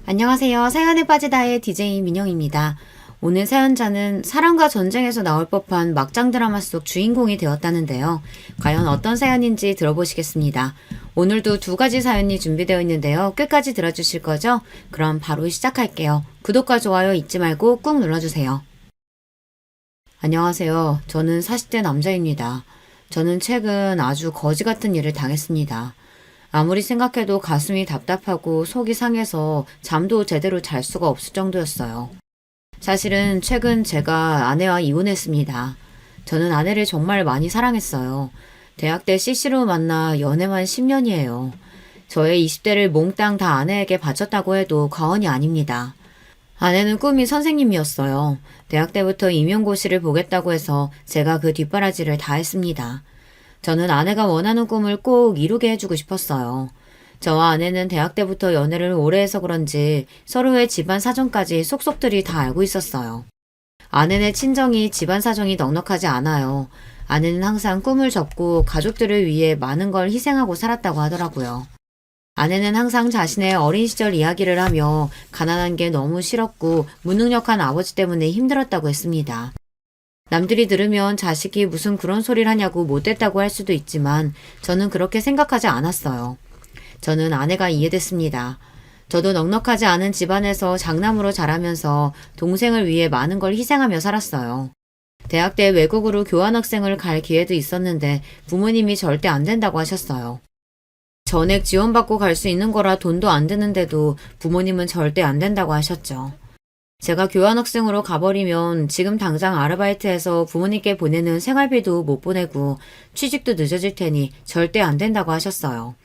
안녕하세요. 사연에 빠지다의 DJ 민영입니다. 오늘 사연자는 사랑과 전쟁에서 나올 법한 막장 드라마 속 주인공이 되었다는데요. 과연 어떤 사연인지 들어보시겠습니다. 오늘도 두 가지 사연이 준비되어 있는데요. 끝까지 들어주실 거죠? 그럼 바로 시작할게요. 구독과 좋아요 잊지 말고 꾹 눌러주세요. 안녕하세요. 저는 40대 남자입니다. 저는 최근 아주 거지 같은 일을 당했습니다. 아무리 생각해도 가슴이 답답하고 속이 상해서 잠도 제대로 잘 수가 없을 정도였어요. 사실은 최근 제가 아내와 이혼했습니다. 저는 아내를 정말 많이 사랑했어요. 대학 때 CC로 만나 연애만 10년이에요. 저의 20대를 몽땅 다 아내에게 바쳤다고 해도 과언이 아닙니다. 아내는 꿈이 선생님이었어요. 대학 때부터 임용고시를 보겠다고 해서 제가 그 뒷바라지를 다 했습니다. 저는 아내가 원하는 꿈을 꼭 이루게 해주고 싶었어요. 저와 아내는 대학 때부터 연애를 오래 해서 그런지 서로의 집안 사정까지 속속들이 다 알고 있었어요. 아내네 친정이 집안 사정이 넉넉하지 않아요. 아내는 항상 꿈을 접고 가족들을 위해 많은 걸 희생하고 살았다고 하더라고요. 아내는 항상 자신의 어린 시절 이야기를 하며 가난한 게 너무 싫었고 무능력한 아버지 때문에 힘들었다고 했습니다. 남들이 들으면 자식이 무슨 그런 소리를 하냐고 못됐다고 할 수도 있지만 저는 그렇게 생각하지 않았어요. 저는 아내가 이해됐습니다. 저도 넉넉하지 않은 집안에서 장남으로 자라면서 동생을 위해 많은 걸 희생하며 살았어요. 대학 때 외국으로 교환학생을 갈 기회도 있었는데 부모님이 절대 안 된다고 하셨어요. 전액 지원받고 갈 수 있는 거라 돈도 안 드는데도 부모님은 절대 안 된다고 하셨죠. 제가 교환학생으로 가버리면 지금 당장 아르바이트해서 부모님께 보내는 생활비도 못 보내고 취직도 늦어질 테니 절대 안 된다고 하셨어요.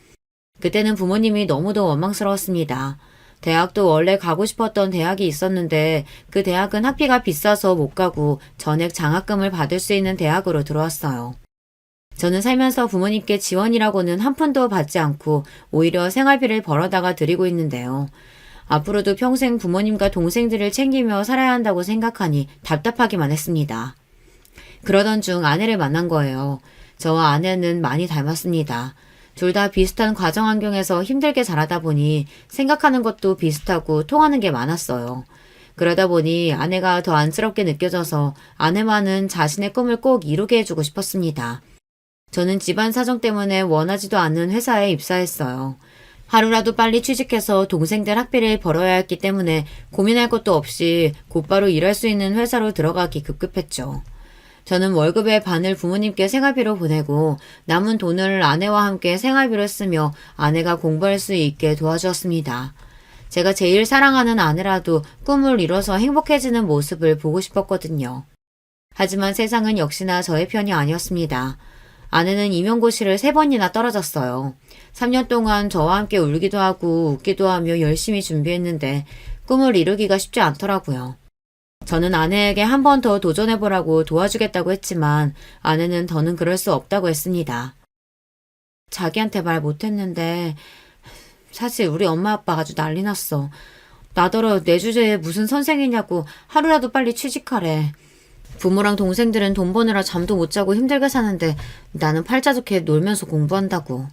그때는 부모님이 너무도 원망스러웠습니다. 대학도 원래 가고 싶었던 대학이 있었는데 그 대학은 학비가 비싸서 못 가고 전액 장학금을 받을 수 있는 대학으로 들어왔어요. 저는 살면서 부모님께 지원이라고는 한 푼도 받지 않고 오히려 생활비를 벌어다가 드리고 있는데요. 앞으로도 평생 부모님과 동생들을 챙기며 살아야 한다고 생각하니 답답하기만 했습니다. 그러던 중 아내를 만난 거예요. 저와 아내는 많이 닮았습니다. 둘 다 비슷한 가정 환경에서 힘들게 자라다 보니 생각하는 것도 비슷하고 통하는 게 많았어요. 그러다 보니 아내가 더 안쓰럽게 느껴져서 아내만은 자신의 꿈을 꼭 이루게 해주고 싶었습니다. 저는 집안 사정 때문에 원하지도 않는 회사에 입사했어요. 하루라도 빨리 취직해서 동생들 학비를 벌어야 했기 때문에 고민할 것도 없이 곧바로 일할 수 있는 회사로 들어가기 급급했죠. 저는 월급의 반을 부모님께 생활비로 보내고 남은 돈을 아내와 함께 생활비로 쓰며 아내가 공부할 수 있게 도와주었습니다. 제가 제일 사랑하는 아내라도 꿈을 이뤄서 행복해지는 모습을 보고 싶었거든요. 하지만 세상은 역시나 저의 편이 아니었습니다. 아내는 임용고시를 3번이나 떨어졌어요. 3년 동안 저와 함께 울기도 하고 웃기도 하며 열심히 준비했는데 꿈을 이루기가 쉽지 않더라고요. 저는 아내에게 한 번 더 도전해보라고 도와주겠다고 했지만 아내는 더는 그럴 수 없다고 했습니다. 자기한테 말 못했는데 사실 우리 엄마 아빠 아주 난리 났어. 나더러 내 주제에 무슨 선생이냐고 하루라도 빨리 취직하래. 부모랑 동생들은 돈 버느라 잠도 못 자고 힘들게 사는데 나는 팔자 좋게 놀면서 공부한다고.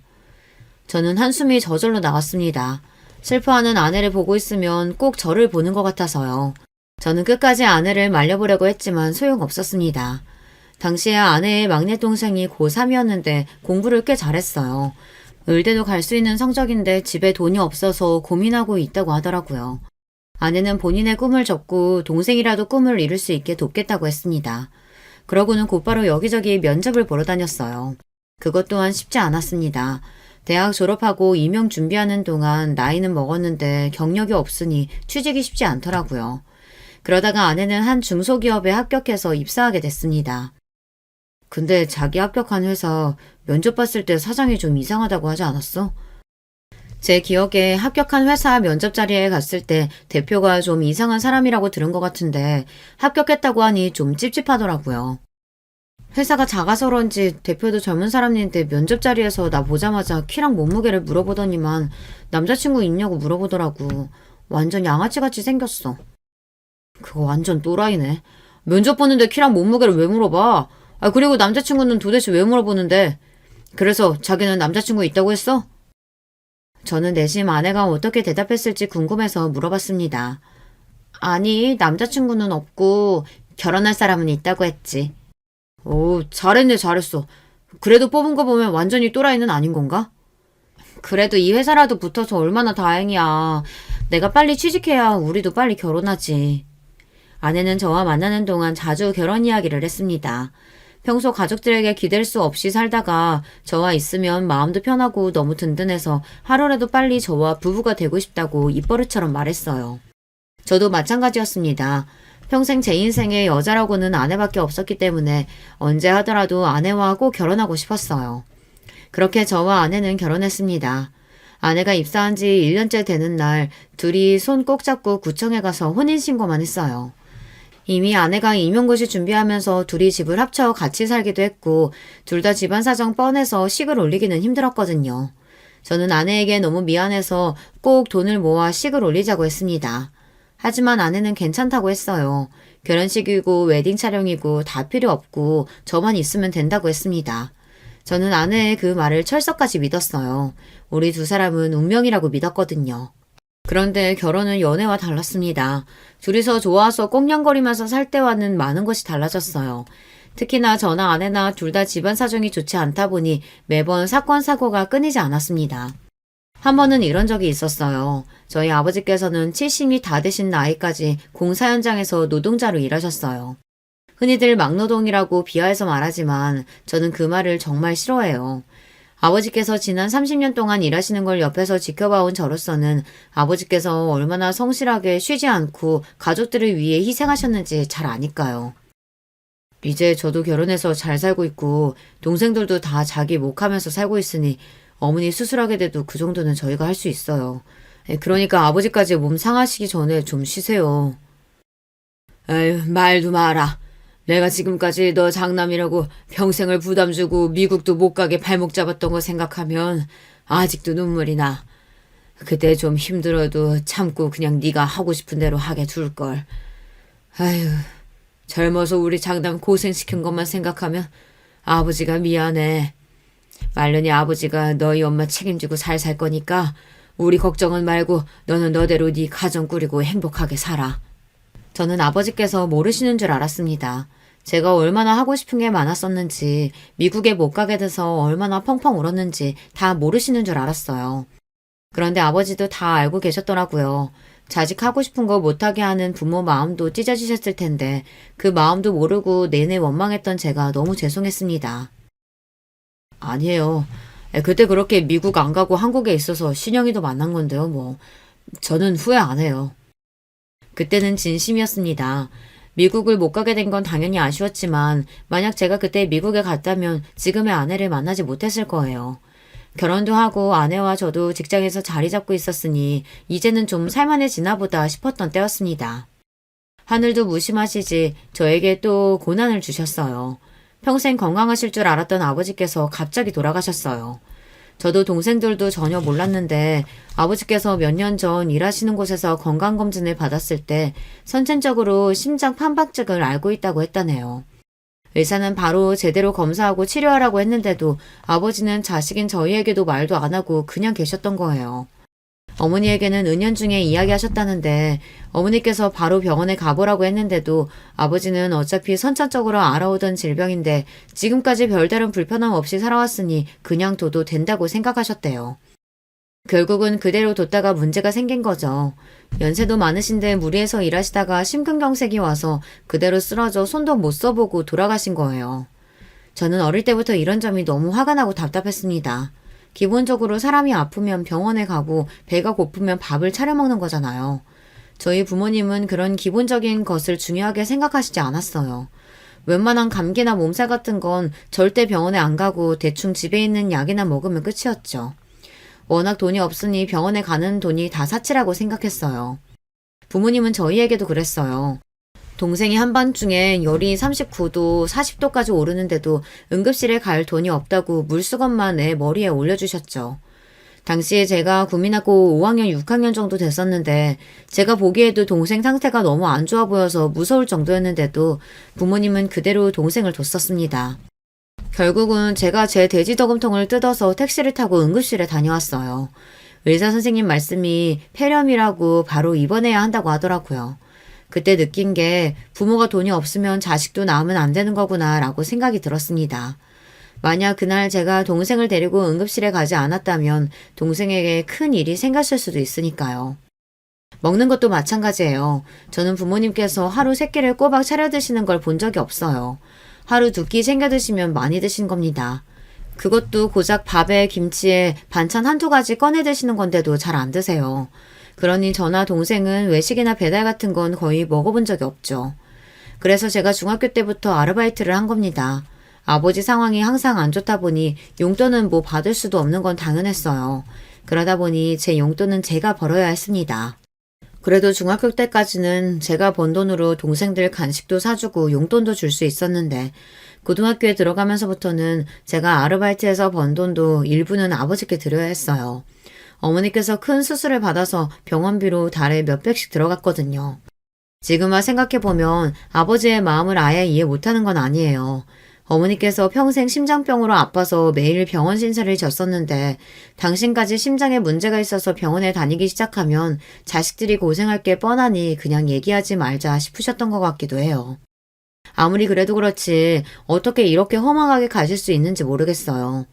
저는 한숨이 저절로 나왔습니다. 슬퍼하는 아내를 보고 있으면 꼭 저를 보는 것 같아서요. 저는 끝까지 아내를 말려보려고 했지만 소용없었습니다. 당시에 아내의 막내 동생이 고3이었는데 공부를 꽤 잘했어요. 의대도 갈 수 있는 성적인데 집에 돈이 없어서 고민하고 있다고 하더라고요. 아내는 본인의 꿈을 접고 동생이라도 꿈을 이룰 수 있게 돕겠다고 했습니다. 그러고는 곧바로 여기저기 면접을 보러 다녔어요. 그것 또한 쉽지 않았습니다. 대학 졸업하고 임용 준비하는 동안 나이는 먹었는데 경력이 없으니 취직이 쉽지 않더라고요. 그러다가 아내는 한 중소기업에 합격해서 입사하게 됐습니다. 근데 자기 합격한 회사 면접 봤을 때 사장이 좀 이상하다고 하지 않았어? 제 기억에 합격한 회사 면접 자리에 갔을 때 대표가 좀 이상한 사람이라고 들은 것 같은데 합격했다고 하니 좀 찝찝하더라고요. 회사가 작아서 그런지 대표도 젊은 사람인데 면접 자리에서 나 보자마자 키랑 몸무게를 물어보더니만 남자친구 있냐고 물어보더라고. 완전 양아치같이 생겼어. 그거 완전 또라이네. 면접 보는데 키랑 몸무게를 왜 물어봐? 그리고 남자친구는 도대체 왜 물어보는데? 그래서 자기는 남자친구 있다고 했어? 저는 내심 아내가 어떻게 대답했을지 궁금해서 물어봤습니다. 아니, 남자친구는 없고 결혼할 사람은 있다고 했지. 오, 잘했네, 잘했어. 그래도 뽑은 거 보면 완전히 또라이는 아닌 건가? 그래도 이 회사라도 붙어서 얼마나 다행이야. 내가 빨리 취직해야 우리도 빨리 결혼하지. 아내는 저와 만나는 동안 자주 결혼 이야기를 했습니다. 평소 가족들에게 기댈 수 없이 살다가 저와 있으면 마음도 편하고 너무 든든해서 하루라도 빨리 저와 부부가 되고 싶다고 입버릇처럼 말했어요. 저도 마찬가지였습니다. 평생 제 인생에 여자라고는 아내밖에 없었기 때문에 언제 하더라도 아내와 꼭 결혼하고 싶었어요. 그렇게 저와 아내는 결혼했습니다. 아내가 입사한 지 1년째 되는 날 둘이 손 꼭 잡고 구청에 가서 혼인신고만 했어요. 이미 아내가 임용고시 준비하면서 둘이 집을 합쳐 같이 살기도 했고 둘 다 집안 사정 뻔해서 식을 올리기는 힘들었거든요. 저는 아내에게 너무 미안해서 꼭 돈을 모아 식을 올리자고 했습니다. 하지만 아내는 괜찮다고 했어요. 결혼식이고 웨딩 촬영이고 다 필요 없고 저만 있으면 된다고 했습니다. 저는 아내의 그 말을 철석같이 믿었어요. 우리 두 사람은 운명이라고 믿었거든요. 그런데 결혼은 연애와 달랐습니다. 둘이서 좋아서 꽁냥거리면서 살 때와는 많은 것이 달라졌어요. 특히나 저나 아내나 둘 다 집안 사정이 좋지 않다 보니 매번 사건 사고가 끊이지 않았습니다. 한 번은 이런 적이 있었어요. 저희 아버지께서는 70이 다 되신 나이까지 공사 현장에서 노동자로 일하셨어요. 흔히들 막노동이라고 비하해서 말하지만 저는 그 말을 정말 싫어해요. 아버지께서 지난 30년 동안 일하시는 걸 옆에서 지켜봐온 저로서는 아버지께서 얼마나 성실하게 쉬지 않고 가족들을 위해 희생하셨는지 잘 아니까요. 이제 저도 결혼해서 잘 살고 있고 동생들도 다 자기 목하면서 살고 있으니 어머니 수술하게 돼도 그 정도는 저희가 할 수 있어요. 그러니까 아버지까지 몸 상하시기 전에 좀 쉬세요. 에휴, 말도 마라. 내가 지금까지 너 장남이라고 평생을 부담 주고 미국도 못 가게 발목 잡았던 거 생각하면 아직도 눈물이 나. 그때 좀 힘들어도 참고 그냥 네가 하고 싶은 대로 하게 둘걸. 아휴, 젊어서 우리 장남 고생시킨 것만 생각하면 아버지가 미안해. 말년이 아버지가 너희 엄마 책임지고 잘 살 거니까 우리 걱정은 말고 너는 너대로 네 가정 꾸리고 행복하게 살아. 저는 아버지께서 모르시는 줄 알았습니다. 제가 얼마나 하고 싶은 게 많았었는지, 미국에 못 가게 돼서 얼마나 펑펑 울었는지 다 모르시는 줄 알았어요. 그런데 아버지도 다 알고 계셨더라고요. 자식 하고 싶은 거 못하게 하는 부모 마음도 찢어지셨을 텐데 그 마음도 모르고 내내 원망했던 제가 너무 죄송했습니다. 아니에요. 그때 그렇게 미국 안 가고 한국에 있어서 신영이도 만난 건데요, 뭐. 저는 후회 안 해요. 그때는 진심이었습니다. 미국을 못 가게 된 건 당연히 아쉬웠지만 만약 제가 그때 미국에 갔다면 지금의 아내를 만나지 못했을 거예요. 결혼도 하고 아내와 저도 직장에서 자리 잡고 있었으니 이제는 좀 살만해지나 보다 싶었던 때였습니다. 하늘도 무심하시지 저에게 또 고난을 주셨어요. 평생 건강하실 줄 알았던 아버지께서 갑자기 돌아가셨어요. 저도 동생들도 전혀 몰랐는데 아버지께서 몇 년 전 일하시는 곳에서 건강검진을 받았을 때 선천적으로 심장 판박증을 앓고 있다고 했다네요. 의사는 바로 제대로 검사하고 치료하라고 했는데도 아버지는 자식인 저희에게도 말도 안 하고 그냥 계셨던 거예요. 어머니에게는 은연중에 이야기하셨다는데 어머니께서 바로 병원에 가보라고 했는데도 아버지는 어차피 선천적으로 알아오던 질병인데 지금까지 별다른 불편함 없이 살아왔으니 그냥 둬도 된다고 생각하셨대요. 결국은 그대로 뒀다가 문제가 생긴 거죠. 연세도 많으신데 무리해서 일하시다가 심근경색이 와서 그대로 쓰러져 손도 못 써보고 돌아가신 거예요. 저는 어릴 때부터 이런 점이 너무 화가 나고 답답했습니다. 기본적으로 사람이 아프면 병원에 가고 배가 고프면 밥을 차려 먹는 거잖아요. 저희 부모님은 그런 기본적인 것을 중요하게 생각하시지 않았어요. 웬만한 감기나 몸살 같은 건 절대 병원에 안 가고 대충 집에 있는 약이나 먹으면 끝이었죠. 워낙 돈이 없으니 병원에 가는 돈이 다 사치라고 생각했어요. 부모님은 저희에게도 그랬어요. 동생이 한밤중에 열이 39도, 40도까지 오르는데도 응급실에 갈 돈이 없다고 물수건만 애 머리에 올려주셨죠. 당시에 제가 국민학교 5학년, 6학년 정도 됐었는데 제가 보기에도 동생 상태가 너무 안 좋아 보여서 무서울 정도였는데도 부모님은 그대로 동생을 뒀었습니다. 결국은 제가 제 돼지저금통을 뜯어서 택시를 타고 응급실에 다녀왔어요. 의사 선생님 말씀이 폐렴이라고 바로 입원해야 한다고 하더라고요. 그때 느낀 게 부모가 돈이 없으면 자식도 낳으면 안 되는 거구나 라고 생각이 들었습니다. 만약 그날 제가 동생을 데리고 응급실에 가지 않았다면 동생에게 큰 일이 생겼을 수도 있으니까요. 먹는 것도 마찬가지예요. 저는 부모님께서 하루 3끼를 꼬박 차려 드시는 걸 본 적이 없어요. 하루 2끼 챙겨 드시면 많이 드신 겁니다. 그것도 고작 밥에 김치에 반찬 한두 가지 꺼내 드시는 건데도 잘 안 드세요. 그러니 저나 동생은 외식이나 배달 같은 건 거의 먹어본 적이 없죠. 그래서 제가 중학교 때부터 아르바이트를 한 겁니다. 아버지 상황이 항상 안 좋다 보니 용돈은 뭐 받을 수도 없는 건 당연했어요. 그러다 보니 제 용돈은 제가 벌어야 했습니다. 그래도 중학교 때까지는 제가 번 돈으로 동생들 간식도 사주고 용돈도 줄 수 있었는데 고등학교에 들어가면서부터는 제가 아르바이트해서 번 돈도 일부는 아버지께 드려야 했어요. 어머니께서 큰 수술을 받아서 병원비로 달에 몇백씩 들어갔거든요. 지금 와 생각해보면 아버지의 마음을 아예 이해 못하는 건 아니에요. 어머니께서 평생 심장병으로 아파서 매일 병원 신세를 졌었는데 당신까지 심장에 문제가 있어서 병원에 다니기 시작하면 자식들이 고생할 게 뻔하니 그냥 얘기하지 말자 싶으셨던 것 같기도 해요. 아무리 그래도 그렇지 어떻게 이렇게 허망하게 가실 수 있는지 모르겠어요.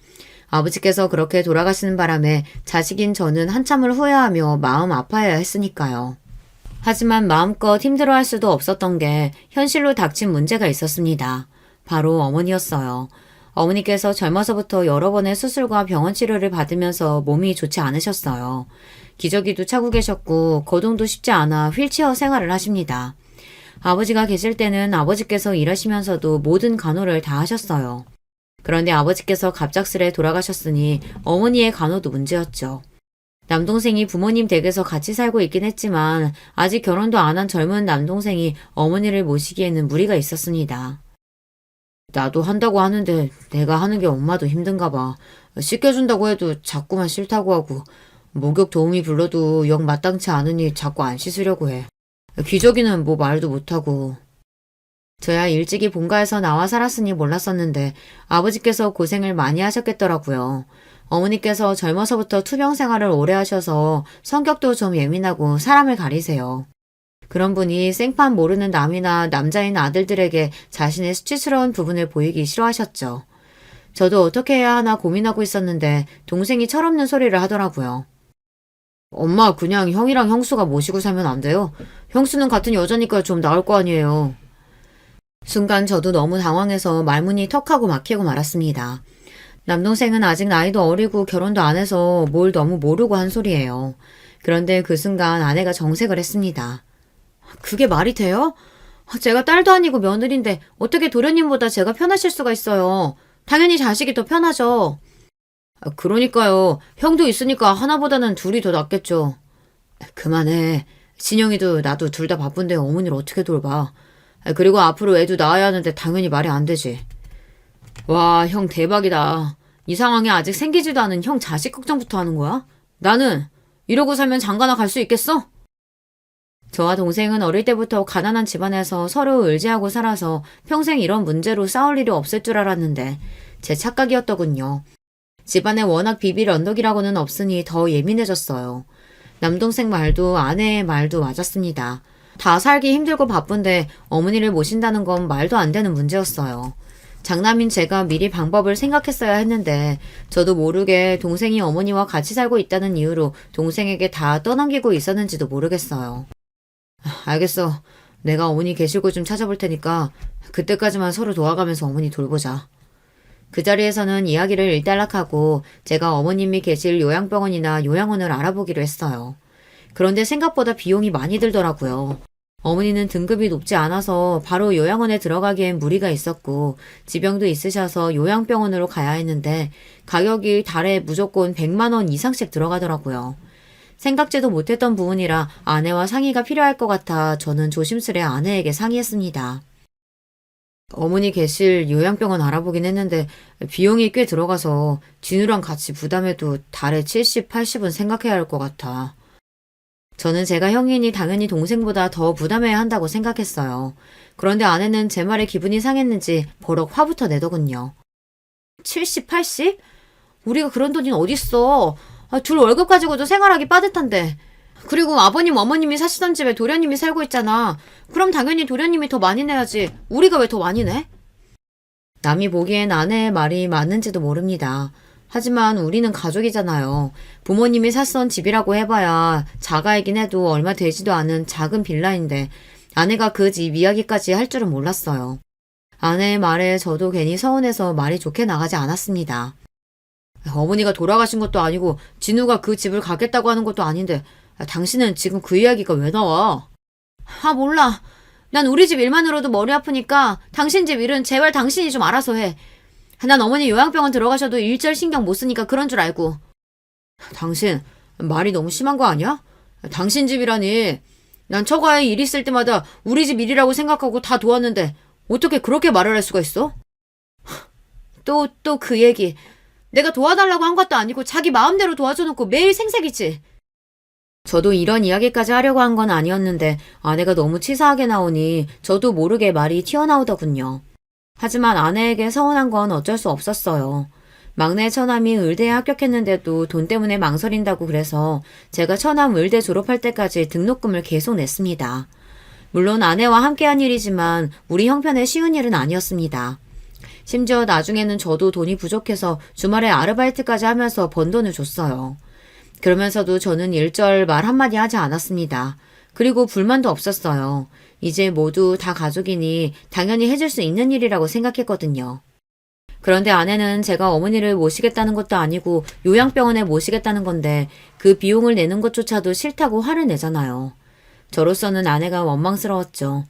아버지께서 그렇게 돌아가시는 바람에 자식인 저는 한참을 후회하며 마음 아파해야 했으니까요. 하지만 마음껏 힘들어할 수도 없었던 게 현실로 닥친 문제가 있었습니다. 바로 어머니였어요. 어머니께서 젊어서부터 여러 번의 수술과 병원 치료를 받으면서 몸이 좋지 않으셨어요. 기저귀도 차고 계셨고 거동도 쉽지 않아 휠체어 생활을 하십니다. 아버지가 계실 때는 아버지께서 일하시면서도 모든 간호를 다 하셨어요. 그런데 아버지께서 갑작스레 돌아가셨으니 어머니의 간호도 문제였죠. 남동생이 부모님 댁에서 같이 살고 있긴 했지만 아직 결혼도 안 한 젊은 남동생이 어머니를 모시기에는 무리가 있었습니다. 나도 한다고 하는데 내가 하는 게 엄마도 힘든가 봐. 씻겨준다고 해도 자꾸만 싫다고 하고 목욕 도우미 불러도 영 마땅치 않으니 자꾸 안 씻으려고 해. 기저귀는 뭐 말도 못하고. 저야 일찍이 본가에서 나와 살았으니 몰랐었는데 아버지께서 고생을 많이 하셨겠더라고요. 어머니께서 젊어서부터 투병 생활을 오래 하셔서 성격도 좀 예민하고 사람을 가리세요. 그런 분이 생판 모르는 남이나 남자인 아들들에게 자신의 수치스러운 부분을 보이기 싫어하셨죠. 저도 어떻게 해야 하나 고민하고 있었는데 동생이 철없는 소리를 하더라고요. 엄마 그냥 형이랑 형수가 모시고 살면 안 돼요? 형수는 같은 여자니까 좀 나을 거 아니에요. 순간 저도 너무 당황해서 말문이 턱하고 막히고 말았습니다. 남동생은 아직 나이도 어리고 결혼도 안 해서 뭘 너무 모르고 한 소리예요. 그런데 그 순간 아내가 정색을 했습니다. 그게 말이 돼요? 제가 딸도 아니고 며느리인데 어떻게 도련님보다 제가 편하실 수가 있어요. 당연히 자식이 더 편하죠. 그러니까요. 형도 있으니까 하나보다는 둘이 더 낫겠죠. 그만해. 진영이도 나도 둘 다 바쁜데 어머니를 어떻게 돌봐. 그리고 앞으로 애도 낳아야 하는데 당연히 말이 안 되지. 와, 형 대박이다. 이 상황에 아직 생기지도 않은 형 자식 걱정부터 하는 거야? 나는 이러고 살면 장가나 갈 수 있겠어? 저와 동생은 어릴 때부터 가난한 집안에서 서로 의지하고 살아서 평생 이런 문제로 싸울 일이 없을 줄 알았는데 제 착각이었더군요. 집안에 워낙 비빌 언덕이라고는 없으니 더 예민해졌어요. 남동생 말도 아내의 말도 맞았습니다. 다 살기 힘들고 바쁜데 어머니를 모신다는 건 말도 안 되는 문제였어요. 장남인 제가 미리 방법을 생각했어야 했는데 저도 모르게 동생이 어머니와 같이 살고 있다는 이유로 동생에게 다 떠넘기고 있었는지도 모르겠어요. 알겠어. 내가 어머니 계실 곳 좀 찾아볼 테니까 그때까지만 서로 도와가면서 어머니 돌보자. 그 자리에서는 이야기를 일단락하고 제가 어머님이 계실 요양병원이나 요양원을 알아보기로 했어요. 그런데 생각보다 비용이 많이 들더라고요. 어머니는 등급이 높지 않아서 바로 요양원에 들어가기엔 무리가 있었고 지병도 있으셔서 요양병원으로 가야 했는데 가격이 달에 무조건 100만 원 이상씩 들어가더라고요. 생각지도 못했던 부분이라 아내와 상의가 필요할 것 같아 저는 조심스레 아내에게 상의했습니다. 어머니 계실 요양병원 알아보긴 했는데 비용이 꽤 들어가서 진우랑 같이 부담해도 달에 70, 80은 생각해야 할 것 같아. 저는 제가 형이니 당연히 동생보다 더 부담해야 한다고 생각했어요. 그런데 아내는 제 말에 기분이 상했는지 버럭 화부터 내더군요. 70, 80? 우리가 그런 돈이 어딨어. 둘 월급 가지고도 생활하기 빠듯한데. 그리고 아버님, 어머님이 사시던 집에 도련님이 살고 있잖아. 그럼 당연히 도련님이 더 많이 내야지. 우리가 왜 더 많이 내? 남이 보기엔 아내의 말이 맞는지도 모릅니다. 하지만 우리는 가족이잖아요. 부모님이 샀던 집이라고 해봐야 자가이긴 해도 얼마 되지도 않은 작은 빌라인데 아내가 그 집 이야기까지 할 줄은 몰랐어요. 아내의 말에 저도 괜히 서운해서 말이 좋게 나가지 않았습니다. 어머니가 돌아가신 것도 아니고 진우가 그 집을 가겠다고 하는 것도 아닌데 당신은 지금 그 이야기가 왜 나와? 몰라. 난 우리 집 일만으로도 머리 아프니까 당신 집 일은 제발 당신이 좀 알아서 해. 난 어머니 요양병원 들어가셔도 일절 신경 못 쓰니까 그런 줄 알고. 당신 말이 너무 심한 거 아니야? 당신 집이라니. 난 처가에 일 있을 때마다 우리 집 일이라고 생각하고 다 도왔는데 어떻게 그렇게 말을 할 수가 있어? 또 그 얘기. 내가 도와달라고 한 것도 아니고 자기 마음대로 도와줘놓고 매일 생색이지. 저도 이런 이야기까지 하려고 한 건 아니었는데 아내가 너무 치사하게 나오니 저도 모르게 말이 튀어나오더군요. 하지만 아내에게 서운한 건 어쩔 수 없었어요. 막내 처남이 의대에 합격했는데도 돈 때문에 망설인다고 그래서 제가 처남 의대 졸업할 때까지 등록금을 계속 냈습니다. 물론 아내와 함께한 일이지만 우리 형편에 쉬운 일은 아니었습니다. 심지어 나중에는 저도 돈이 부족해서 주말에 아르바이트까지 하면서 번 돈을 줬어요. 그러면서도 저는 일절 말 한마디 하지 않았습니다. 그리고 불만도 없었어요. 이제 모두 다 가족이니 당연히 해줄 수 있는 일이라고 생각했거든요. 그런데 아내는 제가 어머니를 모시겠다는 것도 아니고 요양병원에 모시겠다는 건데 그 비용을 내는 것조차도 싫다고 화를 내잖아요. 저로서는 아내가 원망스러웠죠.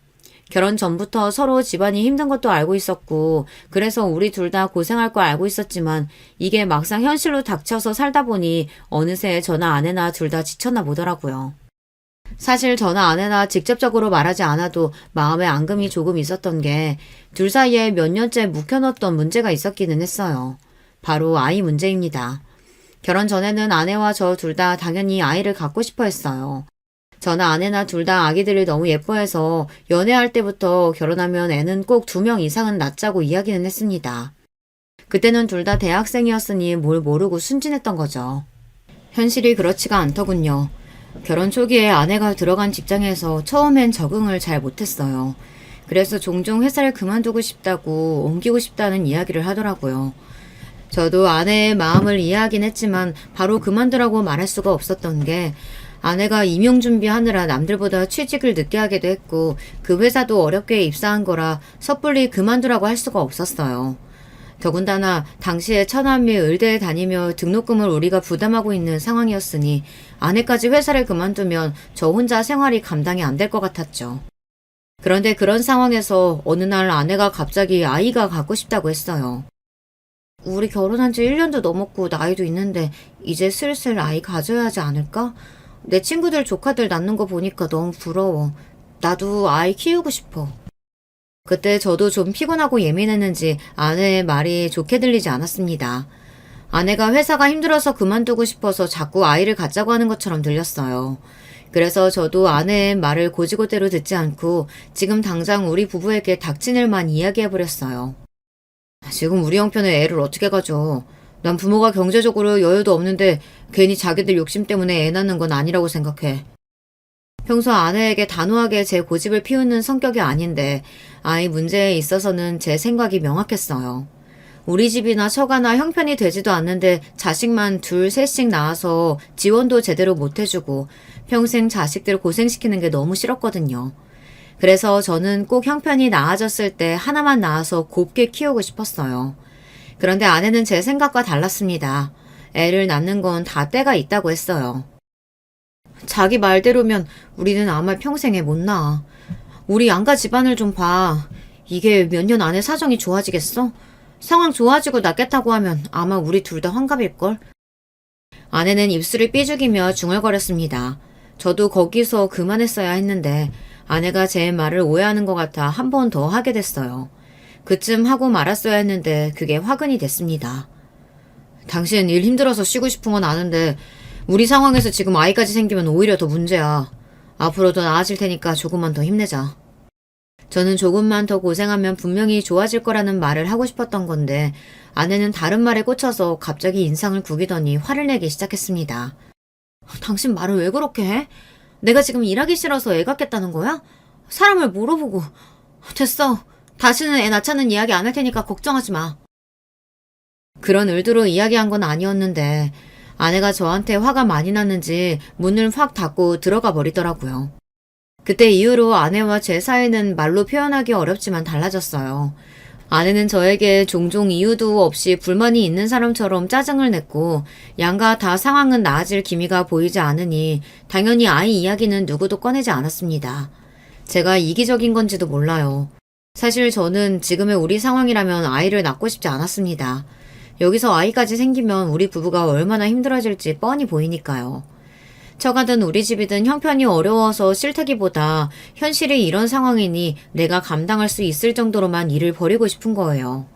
결혼 전부터 서로 집안이 힘든 것도 알고 있었고 그래서 우리 둘 다 고생할 거 알고 있었지만 이게 막상 현실로 닥쳐서 살다 보니 어느새 저나 아내나 둘 다 지쳤나 보더라고요. 사실 저나 아내나 직접적으로 말하지 않아도 마음에 앙금이 조금 있었던 게 둘 사이에 몇 년째 묵혀놓던 문제가 있었기는 했어요. 바로 아이 문제입니다. 결혼 전에는 아내와 저 둘 다 당연히 아이를 갖고 싶어 했어요. 저나 아내나 둘 다 아기들을 너무 예뻐해서 연애할 때부터 결혼하면 애는 꼭 2명 이상은 낳자고 이야기는 했습니다. 그때는 둘 다 대학생이었으니 뭘 모르고 순진했던 거죠. 현실이 그렇지가 않더군요. 결혼 초기에 아내가 들어간 직장에서 처음엔 적응을 잘 못했어요. 그래서 종종 회사를 그만두고 싶다고 옮기고 싶다는 이야기를 하더라고요. 저도 아내의 마음을 이해하긴 했지만 바로 그만두라고 말할 수가 없었던 게 아내가 임용 준비하느라 남들보다 취직을 늦게 하기도 했고 그 회사도 어렵게 입사한 거라 섣불리 그만두라고 할 수가 없었어요. 더군다나 당시에 처남이 의대에 다니며 등록금을 우리가 부담하고 있는 상황이었으니 아내까지 회사를 그만두면 저 혼자 생활이 감당이 안 될 것 같았죠. 그런데 그런 상황에서 어느 날 아내가 갑자기 아이가 갖고 싶다고 했어요. 우리 결혼한 지 1년도 넘었고 나이도 있는데 이제 슬슬 아이 가져야 하지 않을까? 내 친구들 조카들 낳는 거 보니까 너무 부러워. 나도 아이 키우고 싶어. 그때 저도 좀 피곤하고 예민했는지 아내의 말이 좋게 들리지 않았습니다. 아내가 회사가 힘들어서 그만두고 싶어서 자꾸 아이를 갖자고 하는 것처럼 들렸어요. 그래서 저도 아내의 말을 고지고대로 듣지 않고 지금 당장 우리 부부에게 닥친 일만 이야기해버렸어요. 지금 우리 형편에 애를 어떻게 가져. 난 부모가 경제적으로 여유도 없는데 괜히 자기들 욕심 때문에 애 낳는 건 아니라고 생각해. 평소 아내에게 단호하게 제 고집을 피우는 성격이 아닌데 아이 문제에 있어서는 제 생각이 명확했어요. 우리 집이나 처가나 형편이 되지도 않는데 자식만 둘, 셋씩 낳아서 지원도 제대로 못 해주고 평생 자식들 고생시키는 게 너무 싫었거든요. 그래서 저는 꼭 형편이 나아졌을 때 하나만 낳아서 곱게 키우고 싶었어요. 그런데 아내는 제 생각과 달랐습니다. 애를 낳는 건 다 때가 있다고 했어요. 자기 말대로면 우리는 아마 평생에 못 낳아. 우리 양가 집안을 좀 봐. 이게 몇 년 안에 사정이 좋아지겠어? 상황 좋아지고 낫겠다고 하면 아마 우리 둘 다 환갑일걸? 아내는 입술을 삐죽이며 중얼거렸습니다. 저도 거기서 그만했어야 했는데 아내가 제 말을 오해하는 것 같아 한 번 더 하게 됐어요. 그쯤 하고 말았어야 했는데 그게 화근이 됐습니다. 당신 일 힘들어서 쉬고 싶은 건 아는데 우리 상황에서 지금 아이까지 생기면 오히려 더 문제야. 앞으로 더 나아질 테니까 조금만 더 힘내자. 저는 조금만 더 고생하면 분명히 좋아질 거라는 말을 하고 싶었던 건데 아내는 다른 말에 꽂혀서 갑자기 인상을 구기더니 화를 내기 시작했습니다. 당신 말을 왜 그렇게 해? 내가 지금 일하기 싫어서 애 갖겠다는 거야? 사람을 물어보고. 됐어. 다시는 애 낳자는 이야기 안 할 테니까 걱정하지 마. 그런 의도로 이야기한 건 아니었는데 아내가 저한테 화가 많이 났는지 문을 확 닫고 들어가 버리더라고요. 그때 이후로 아내와 제 사이는 말로 표현하기 어렵지만 달라졌어요. 아내는 저에게 종종 이유도 없이 불만이 있는 사람처럼 짜증을 냈고 양가 다 상황은 나아질 기미가 보이지 않으니 당연히 아이 이야기는 누구도 꺼내지 않았습니다. 제가 이기적인 건지도 몰라요. 사실 저는 지금의 우리 상황이라면 아이를 낳고 싶지 않았습니다. 여기서 아이까지 생기면 우리 부부가 얼마나 힘들어질지 뻔히 보이니까요. 처가든 우리 집이든 형편이 어려워서 싫다기보다 현실이 이런 상황이니 내가 감당할 수 있을 정도로만 일을 벌이고 싶은 거예요.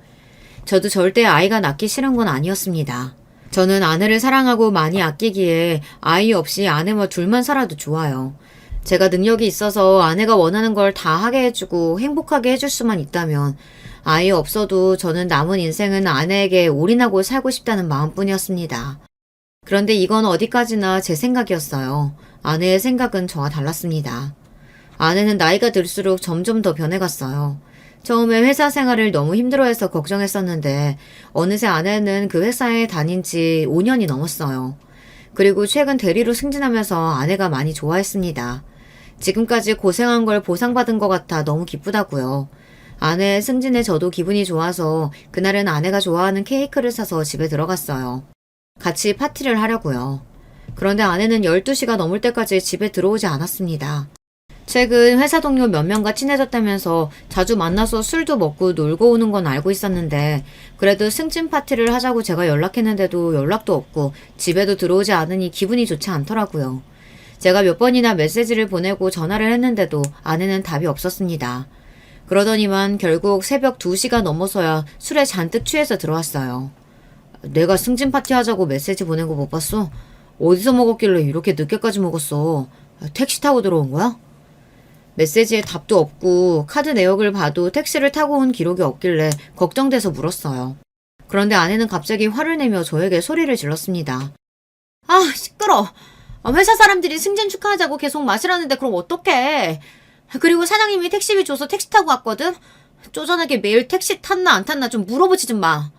저도 절대 아이가 낳기 싫은 건 아니었습니다. 저는 아내를 사랑하고 많이 아끼기에 아이 없이 아내와 둘만 살아도 좋아요. 제가 능력이 있어서 아내가 원하는 걸 다 하게 해주고 행복하게 해줄 수만 있다면 아이 없어도 저는 남은 인생은 아내에게 올인하고 살고 싶다는 마음뿐이었습니다. 그런데 이건 어디까지나 제 생각이었어요. 아내의 생각은 저와 달랐습니다. 아내는 나이가 들수록 점점 더 변해갔어요. 처음에 회사 생활을 너무 힘들어해서 걱정했었는데 어느새 아내는 그 회사에 다닌 지 5년이 넘었어요. 그리고 최근 대리로 승진하면서 아내가 많이 좋아했습니다. 지금까지 고생한 걸 보상받은 것 같아 너무 기쁘다고요. 아내의 승진에 저도 기분이 좋아서 그날은 아내가 좋아하는 케이크를 사서 집에 들어갔어요. 같이 파티를 하려고요. 그런데 아내는 12시가 넘을 때까지 집에 들어오지 않았습니다. 최근 회사 동료 몇 명과 친해졌다면서 자주 만나서 술도 먹고 놀고 오는 건 알고 있었는데 그래도 승진 파티를 하자고 제가 연락했는데도 연락도 없고 집에도 들어오지 않으니 기분이 좋지 않더라고요. 제가 몇 번이나 메시지를 보내고 전화를 했는데도 아내는 답이 없었습니다. 그러더니만 결국 새벽 2시가 넘어서야 술에 잔뜩 취해서 들어왔어요. 내가 승진 파티 하자고 메시지 보낸 거 못 봤어? 어디서 먹었길래 이렇게 늦게까지 먹었어? 택시 타고 들어온 거야? 메시지에 답도 없고 카드 내역을 봐도 택시를 타고 온 기록이 없길래 걱정돼서 물었어요. 그런데 아내는 갑자기 화를 내며 저에게 소리를 질렀습니다. 아, 시끄러. 회사 사람들이 승진 축하하자고 계속 마시라는데 그럼 어떡해. 그리고 사장님이 택시비 줘서 택시 타고 왔거든? 쪼잔하게 매일 택시 탔나 안 탔나 좀 물어보지 좀 마.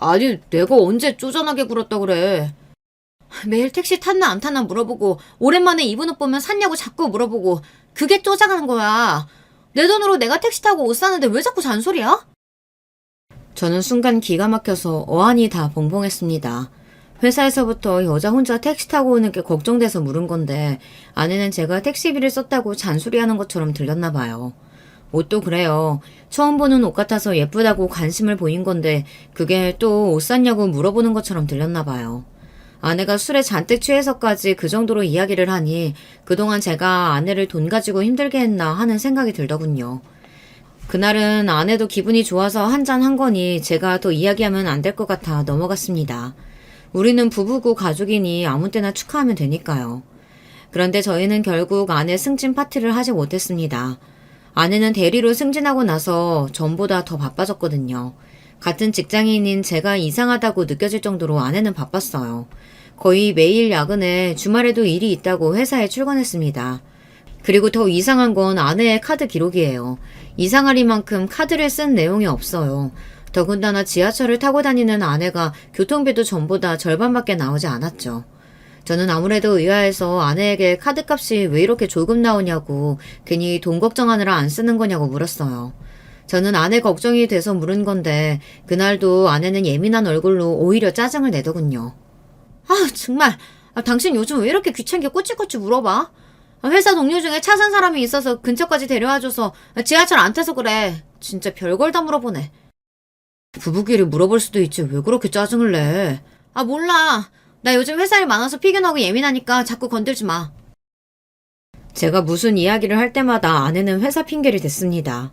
아니, 내가 언제 쪼잔하게 굴었다 그래. 매일 택시 탔나 안 탔나 물어보고 오랜만에 입은 옷 보면 샀냐고 자꾸 물어보고 그게 쪼잔한 거야. 내 돈으로 내가 택시 타고 옷 사는데 왜 자꾸 잔소리야? 저는 순간 기가 막혀서 어안이 다 벙벙했습니다. 회사에서부터 여자 혼자 택시 타고 오는 게 걱정돼서 물은 건데 아내는 제가 택시비를 썼다고 잔소리하는 것처럼 들렸나 봐요. 옷도 그래요. 처음 보는 옷 같아서 예쁘다고 관심을 보인 건데 그게 또 옷 샀냐고 물어보는 것처럼 들렸나 봐요. 아내가 술에 잔뜩 취해서까지 그 정도로 이야기를 하니 그동안 제가 아내를 돈 가지고 힘들게 했나 하는 생각이 들더군요. 그날은 아내도 기분이 좋아서 한잔 한 거니 제가 더 이야기하면 안 될 것 같아 넘어갔습니다. 우리는 부부고 가족이니 아무 때나 축하하면 되니까요. 그런데 저희는 결국 아내 승진 파티를 하지 못했습니다. 아내는 대리로 승진하고 나서 전보다 더 바빠졌거든요. 같은 직장인인 제가 이상하다고 느껴질 정도로 아내는 바빴어요. 거의 매일 야근에 주말에도 일이 있다고 회사에 출근했습니다. 그리고 더 이상한 건 아내의 카드 기록이에요. 이상하리만큼 카드를 쓴 내용이 없어요. 더군다나 지하철을 타고 다니는 아내가 교통비도 전보다 절반밖에 나오지 않았죠. 저는 아무래도 의아해서 아내에게 카드값이 왜 이렇게 조금 나오냐고 괜히 돈 걱정하느라 안 쓰는 거냐고 물었어요. 저는 아내 걱정이 돼서 물은 건데 그날도 아내는 예민한 얼굴로 오히려 짜증을 내더군요. 아, 정말. 당신 요즘 왜 이렇게 귀찮게 꼬치꼬치 물어봐? 회사 동료 중에 차 산 사람이 있어서 근처까지 데려와줘서 지하철 안 타서 그래. 진짜 별걸 다 물어보네. 부부끼리 물어볼 수도 있지 왜 그렇게 짜증을 내? 아, 몰라. 나 요즘 회사 일 많아서 피곤하고 예민하니까 자꾸 건들지 마. 제가 무슨 이야기를 할 때마다 아내는 회사 핑계를 댔습니다.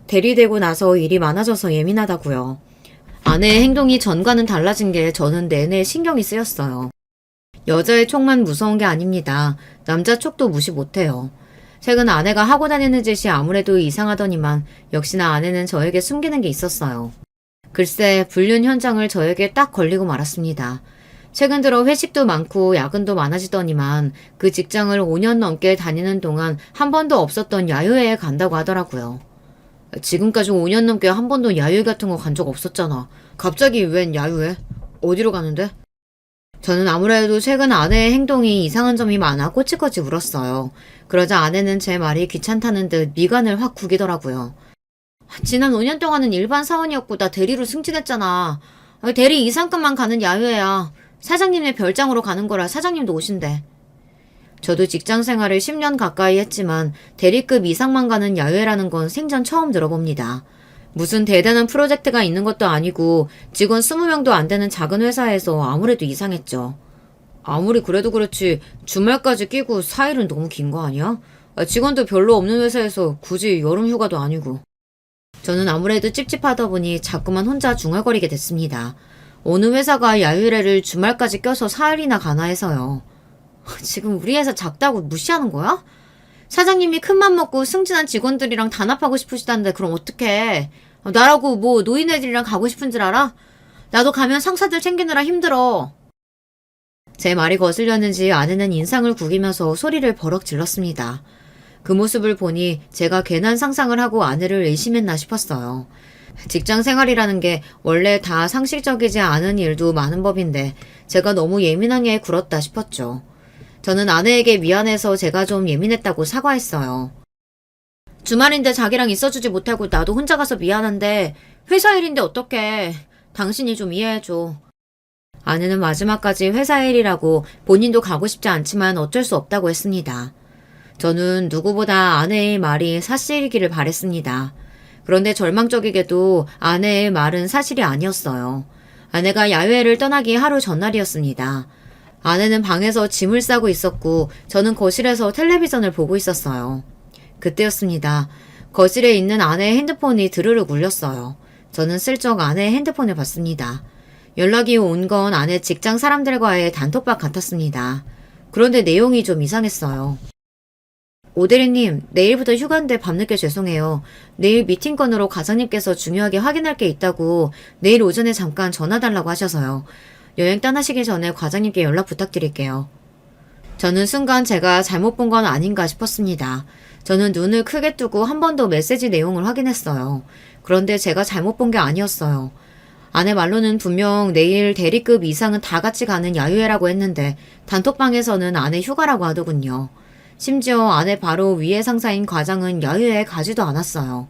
대리되고 나서 일이 많아져서 예민하다고요. 아내의 행동이 전과는 달라진 게 저는 내내 신경이 쓰였어요. 여자의 촉만 무서운 게 아닙니다. 남자 촉도 무시 못해요. 최근 아내가 하고 다니는 짓이 아무래도 이상하더니만 역시나 아내는 저에게 숨기는 게 있었어요. 글쎄, 불륜 현장을 저에게 딱 걸리고 말았습니다. 최근 들어 회식도 많고 야근도 많아지더니만 그 직장을 5년 넘게 다니는 동안 한 번도 없었던 야유회에 간다고 하더라고요. 지금까지 5년 넘게 한 번도 야유회 같은 거 간 적 없었잖아. 갑자기 웬 야유회? 어디로 가는데? 저는 아무래도 최근 아내의 행동이 이상한 점이 많아 꼬치꼬치 울었어요. 그러자 아내는 제 말이 귀찮다는 듯 미간을 확 구기더라고요. 지난 5년 동안은 일반 사원이었고 나 대리로 승진했잖아. 대리 이상급만 가는 야유회야. 사장님의 별장으로 가는 거라 사장님도 오신대. 저도 직장 생활을 10년 가까이 했지만 대리급 이상만 가는 야유회라는 건 생전 처음 들어봅니다. 무슨 대단한 프로젝트가 있는 것도 아니고 직원 20명도 안 되는 작은 회사에서 아무래도 이상했죠. 아무리 그래도 그렇지 주말까지 끼고 4일은 너무 긴 거 아니야? 직원도 별로 없는 회사에서 굳이 여름 휴가도 아니고. 저는 아무래도 찝찝하다 보니 자꾸만 혼자 중얼거리게 됐습니다. 어느 회사가 야유회를 주말까지 껴서 4일이나 가나 해서요. 지금 우리 회사 작다고 무시하는 거야? 사장님이 큰맘 먹고 승진한 직원들이랑 단합하고 싶으시다는데 그럼 어떡해. 나라고 뭐 노인네들이랑 가고 싶은 줄 알아? 나도 가면 상사들 챙기느라 힘들어. 제 말이 거슬렸는지 아내는 인상을 구기면서 소리를 버럭 질렀습니다. 그 모습을 보니 제가 괜한 상상을 하고 아내를 의심했나 싶었어요. 직장 생활이라는 게 원래 다 상식적이지 않은 일도 많은 법인데 제가 너무 예민하게 굴었다 싶었죠. 저는 아내에게 미안해서 제가 좀 예민했다고 사과했어요. 주말인데 자기랑 있어주지 못하고 나도 혼자 가서 미안한데 회사 일인데 어떡해. 당신이 좀 이해해줘. 아내는 마지막까지 회사 일이라고 본인도 가고 싶지 않지만 어쩔 수 없다고 했습니다. 저는 누구보다 아내의 말이 사실이기를 바랬습니다. 그런데 절망적이게도 아내의 말은 사실이 아니었어요. 아내가 야외를 떠나기 하루 전날이었습니다. 아내는 방에서 짐을 싸고 있었고 저는 거실에서 텔레비전을 보고 있었어요. 그때였습니다. 거실에 있는 아내의 핸드폰이 드르륵 울렸어요. 저는 슬쩍 아내의 핸드폰을 봤습니다. 연락이 온 건 아내 직장 사람들과의 단톡방 같았습니다. 그런데 내용이 좀 이상했어요. 오대리님, 내일부터 휴가인데 밤늦게 죄송해요. 내일 미팅 건으로 과장님께서 중요하게 확인할 게 있다고 내일 오전에 잠깐 전화 달라고 하셔서요. 여행 떠나시기 전에 과장님께 연락 부탁드릴게요. 저는 순간 제가 잘못 본 건 아닌가 싶었습니다. 저는 눈을 크게 뜨고 한 번 더 메시지 내용을 확인했어요. 그런데 제가 잘못 본 게 아니었어요. 아내 말로는 분명 내일 대리급 이상은 다 같이 가는 야유회라고 했는데 단톡방에서는 아내 휴가라고 하더군요. 심지어 아내 바로 위에 상사인 과장은 야유회에 가지도 않았어요.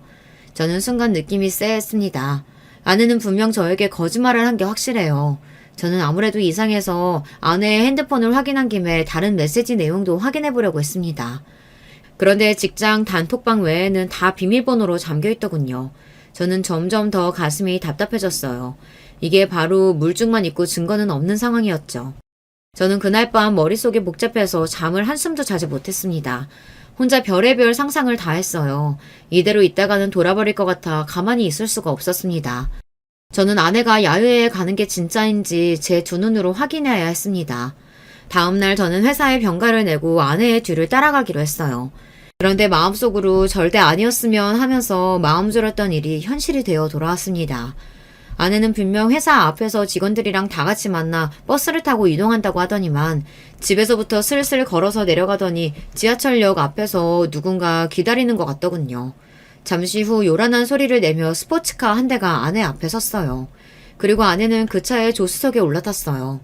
저는 순간 느낌이 쎄했습니다. 아내는 분명 저에게 거짓말을 한 게 확실해요. 저는 아무래도 이상해서 아내의 핸드폰을 확인한 김에 다른 메시지 내용도 확인해 보려고 했습니다. 그런데 직장 단톡방 외에는 다 비밀번호로 잠겨 있더군요. 저는 점점 더 가슴이 답답해졌어요. 이게 바로 물증만 있고 증거는 없는 상황이었죠. 저는 그날 밤 머릿속이 복잡해서 잠을 한숨도 자지 못했습니다. 혼자 별의별 상상을 다 했어요. 이대로 있다가는 돌아버릴 것 같아 가만히 있을 수가 없었습니다. 저는 아내가 야유회에 가는 게 진짜인지 제 두 눈으로 확인해야 했습니다. 다음날 저는 회사에 병가를 내고 아내의 뒤를 따라가기로 했어요. 그런데 마음속으로 절대 아니었으면 하면서 마음 졸였던 일이 현실이 되어 돌아왔습니다. 아내는 분명 회사 앞에서 직원들이랑 다 같이 만나 버스를 타고 이동한다고 하더니만 집에서부터 슬슬 걸어서 내려가더니 지하철역 앞에서 누군가 기다리는 것 같더군요. 잠시 후 요란한 소리를 내며 스포츠카 한 대가 아내 앞에 섰어요. 그리고 아내는 그 차의 조수석에 올라탔어요.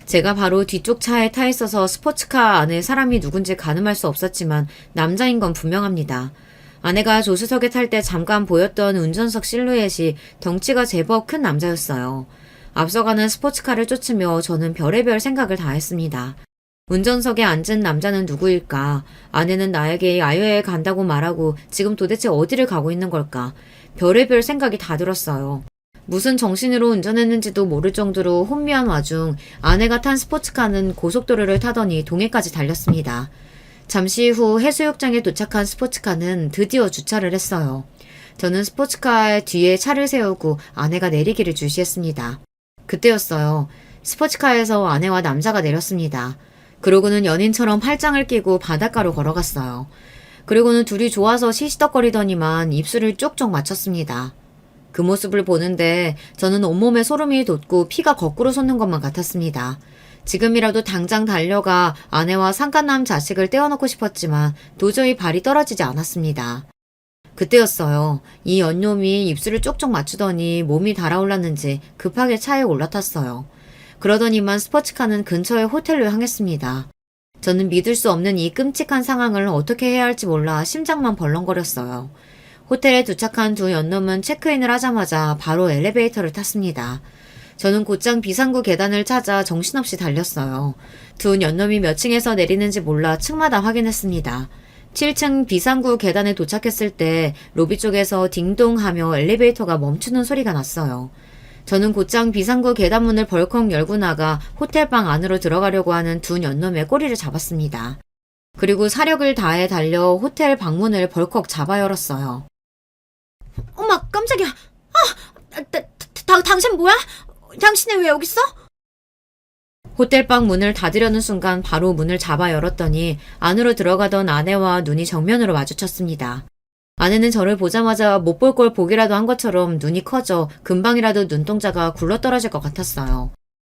제가 바로 뒤쪽 차에 타 있어서 스포츠카 안에 사람이 누군지 가늠할 수 없었지만 남자인 건 분명합니다. 아내가 조수석에 탈 때 잠깐 보였던 운전석 실루엣이 덩치가 제법 큰 남자였어요. 앞서가는 스포츠카를 쫓으며 저는 별의별 생각을 다 했습니다. 운전석에 앉은 남자는 누구일까? 아내는 나에게 야유회에 간다고 말하고 지금 도대체 어디를 가고 있는 걸까? 별의별 생각이 다 들었어요. 무슨 정신으로 운전했는지도 모를 정도로 혼미한 와중 아내가 탄 스포츠카는 고속도로를 타더니 동해까지 달렸습니다. 잠시 후 해수욕장에 도착한 스포츠카는 드디어 주차를 했어요. 저는 스포츠카 뒤에 차를 세우고 아내가 내리기를 주시했습니다. 그때였어요. 스포츠카에서 아내와 남자가 내렸습니다. 그러고는 연인처럼 팔짱을 끼고 바닷가로 걸어갔어요. 그리고는 둘이 좋아서 시시덕거리더니만 입술을 쪽쪽 맞췄습니다. 그 모습을 보는데 저는 온몸에 소름이 돋고 피가 거꾸로 솟는 것만 같았습니다. 지금이라도 당장 달려가 아내와 상간남 자식을 떼어놓고 싶었지만 도저히 발이 떨어지지 않았습니다. 그때였어요. 이 연놈이 입술을 쪽쪽 맞추더니 몸이 달아올랐는지 급하게 차에 올라탔어요. 그러더니만 스포츠카는 근처의 호텔로 향했습니다. 저는 믿을 수 없는 이 끔찍한 상황을 어떻게 해야 할지 몰라 심장만 벌렁거렸어요. 호텔에 도착한 두 연놈은 체크인을 하자마자 바로 엘리베이터를 탔습니다. 저는 곧장 비상구 계단을 찾아 정신없이 달렸어요. 두 연놈이 몇 층에서 내리는지 몰라 층마다 확인했습니다. 7층 비상구 계단에 도착했을 때 로비 쪽에서 딩동 하며 엘리베이터가 멈추는 소리가 났어요. 저는 곧장 비상구 계단문을 벌컥 열고 나가 호텔방 안으로 들어가려고 하는 두 연놈의 꼬리를 잡았습니다. 그리고 사력을 다해 달려 호텔 방문을 벌컥 잡아 열었어요. 엄마, 깜짝이야. 당신 뭐야? 당신이 왜 여기 있어? 호텔방 문을 닫으려는 순간 바로 문을 잡아 열었더니 안으로 들어가던 아내와 눈이 정면으로 마주쳤습니다. 아내는 저를 보자마자 못 볼 걸 보기라도 한 것처럼 눈이 커져 금방이라도 눈동자가 굴러떨어질 것 같았어요.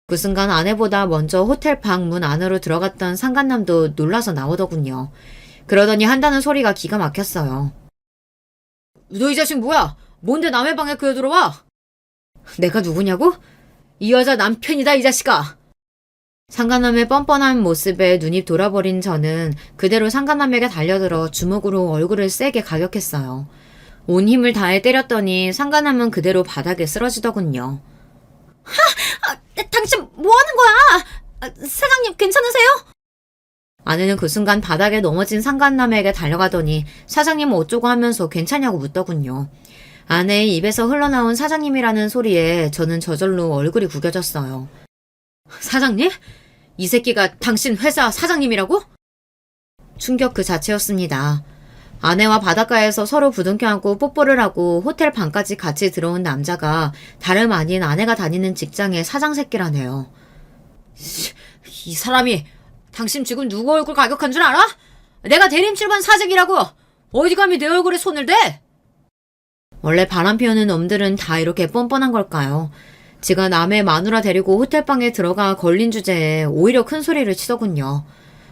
그 순간 아내보다 먼저 호텔방 문 안으로 들어갔던 상간남도 놀라서 나오더군요. 그러더니 한다는 소리가 기가 막혔어요. 너 이 자식 뭐야? 뭔데 남의 방에 들어와? 내가 누구냐고? 이 여자 남편이다, 이 자식아. 상간남의 뻔뻔한 모습에 눈이 돌아버린 저는 그대로 상간남에게 달려들어 주먹으로 얼굴을 세게 가격했어요. 온 힘을 다해 때렸더니 상간남은 그대로 바닥에 쓰러지더군요. 당신 뭐 하는 거야? 사장님 괜찮으세요? 아내는 그 순간 바닥에 넘어진 상간남에게 달려가더니 사장님 어쩌고 하면서 괜찮냐고 묻더군요. 아내의 입에서 흘러나온 사장님이라는 소리에 저는 저절로 얼굴이 구겨졌어요. 사장님? 이 새끼가 당신 회사 사장님이라고? 충격 그 자체였습니다. 아내와 바닷가에서 서로 부둥켜 안고 뽀뽀를 하고 호텔 방까지 같이 들어온 남자가 다름 아닌 아내가 다니는 직장의 사장 새끼라네요. 이 사람이 당신 지금 누구 얼굴 가격한 줄 알아? 내가 대림출반 사직이라고. 어디 감히 내 얼굴에 손을 대? 원래 바람 피우는 놈들은 다 이렇게 뻔뻔한 걸까요? 지가 남의 마누라 데리고 호텔방에 들어가 걸린 주제에 오히려 큰 소리를 치더군요.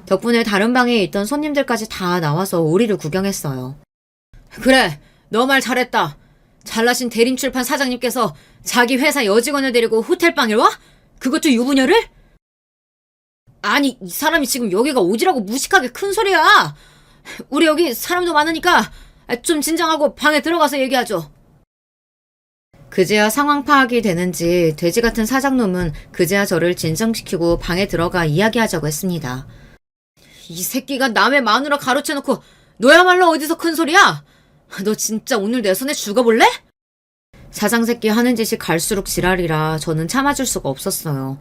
덕분에 다른 방에 있던 손님들까지 다 나와서 우리를 구경했어요. 그래, 너 말 잘했다. 잘나신 대림출판 사장님께서 자기 회사 여직원을 데리고 호텔방에 와? 그것도 유부녀를? 아니, 이 사람이 지금 여기가 오지라고 무식하게 큰 소리야. 우리 여기 사람도 많으니까 좀 진정하고 방에 들어가서 얘기하죠. 그제야 상황 파악이 되는지 돼지 같은 사장놈은 그제야 저를 진정시키고 방에 들어가 이야기하자고 했습니다. 이 새끼가 남의 마누라 가로채놓고 너야말로 어디서 큰 소리야? 너 진짜 오늘 내 손에 죽어볼래? 사장 새끼 하는 짓이 갈수록 지랄이라 저는 참아줄 수가 없었어요.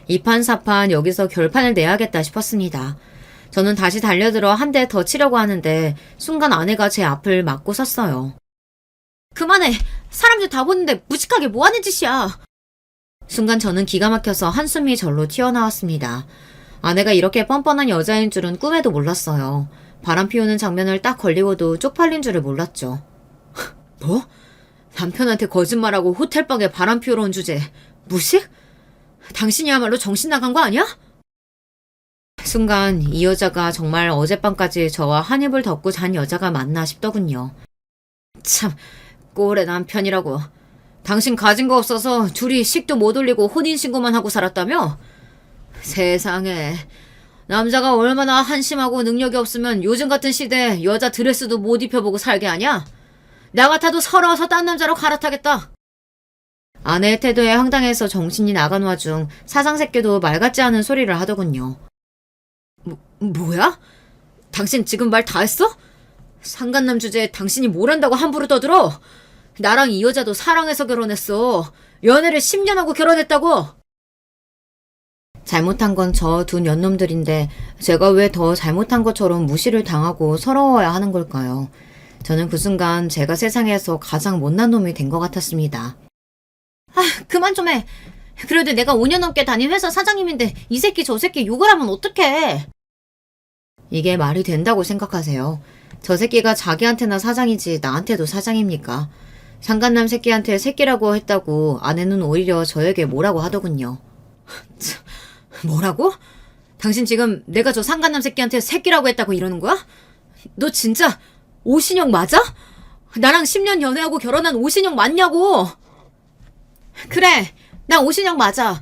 이판사판 여기서 결판을 내야겠다 싶었습니다. 저는 다시 달려들어 한 대 더 치려고 하는데 순간 아내가 제 앞을 막고 섰어요. 그만해. 사람들 다 보는데 무식하게 뭐하는 짓이야. 순간 저는 기가 막혀서 한숨이 절로 튀어나왔습니다. 아내가 이렇게 뻔뻔한 여자인 줄은 꿈에도 몰랐어요. 바람 피우는 장면을 딱 걸리고도 쪽팔린 줄을 몰랐죠. 뭐? 남편한테 거짓말하고 호텔방에 바람 피우러 온 주제 무식? 당신이야말로 정신 나간 거 아니야? 순간 이 여자가 정말 어젯밤까지 저와 한 입을 덮고 잔 여자가 맞나 싶더군요. 참, 꼴의 남편이라고. 당신 가진 거 없어서 둘이 식도 못 올리고 혼인신고만 하고 살았다며? 세상에, 남자가 얼마나 한심하고 능력이 없으면 요즘 같은 시대에 여자 드레스도 못 입혀보고 살게 하냐? 나 같아도 서러워서 딴 남자로 갈아타겠다. 아내의 태도에 황당해서 정신이 나간 와중 사장 새끼도 말 같지 않은 소리를 하더군요. 뭐야? 당신 지금 말 다 했어? 상간남 주제에 당신이 뭘 한다고 함부로 떠들어? 나랑 이 여자도 사랑해서 결혼했어. 연애를 10년 하고 결혼했다고. 잘못한 건 저 두 년놈들인데 제가 왜 더 잘못한 것처럼 무시를 당하고 서러워야 하는 걸까요? 저는 그 순간 제가 세상에서 가장 못난 놈이 된 것 같았습니다. 그만 좀 해. 그래도 내가 5년 넘게 다닌 회사 사장님인데 이 새끼 저 새끼 욕을 하면 어떡해. 이게 말이 된다고 생각하세요? 저 새끼가 자기한테나 사장이지 나한테도 사장입니까? 상간남 새끼한테 새끼라고 했다고 아내는 오히려 저에게 뭐라고 하더군요. 뭐라고? 당신 지금 내가 저 상간남 새끼한테 새끼라고 했다고 이러는 거야? 너 진짜 오신영 맞아? 나랑 10년 연애하고 결혼한 오신영 맞냐고? 그래, 나 오신영 맞아.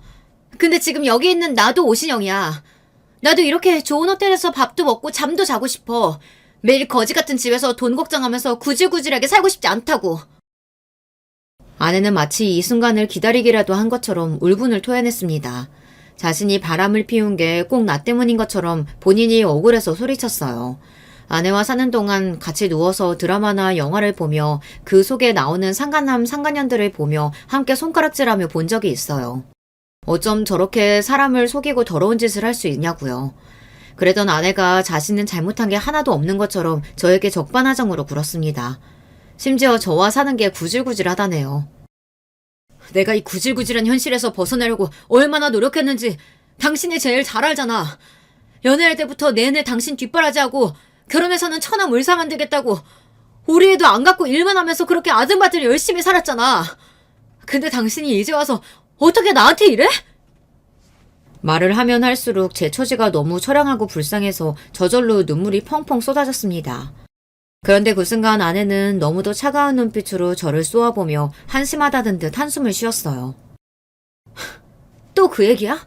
근데 지금 여기 있는 나도 오신영이야. 나도 이렇게 좋은 호텔에서 밥도 먹고 잠도 자고 싶어. 매일 거지 같은 집에서 돈 걱정하면서 구질구질하게 살고 싶지 않다고. 아내는 마치 이 순간을 기다리기라도 한 것처럼 울분을 토해냈습니다. 자신이 바람을 피운 게 꼭 나 때문인 것처럼 본인이 억울해서 소리쳤어요. 아내와 사는 동안 같이 누워서 드라마나 영화를 보며 그 속에 나오는 상간남 상간년들을 보며 함께 손가락질하며 본 적이 있어요. 어쩜 저렇게 사람을 속이고 더러운 짓을 할 수 있냐고요. 그러던 아내가 자신은 잘못한 게 하나도 없는 것처럼 저에게 적반하장으로 굴었습니다. 심지어 저와 사는 게 구질구질하다네요. 내가 이 구질구질한 현실에서 벗어나려고 얼마나 노력했는지 당신이 제일 잘 알잖아. 연애할 때부터 내내 당신 뒷바라지하고 결혼해서는 처남 을사 만들겠다고 우리 애도 안 갖고 일만 하면서 그렇게 아등바등 열심히 살았잖아. 근데 당신이 이제 와서 어떻게 나한테 이래? 말을 하면 할수록 제 처지가 너무 처량하고 불쌍해서 저절로 눈물이 펑펑 쏟아졌습니다. 그런데 그 순간 아내는 너무도 차가운 눈빛으로 저를 쏘아보며 한심하다는 듯 한숨을 쉬었어요. 또 그 얘기야?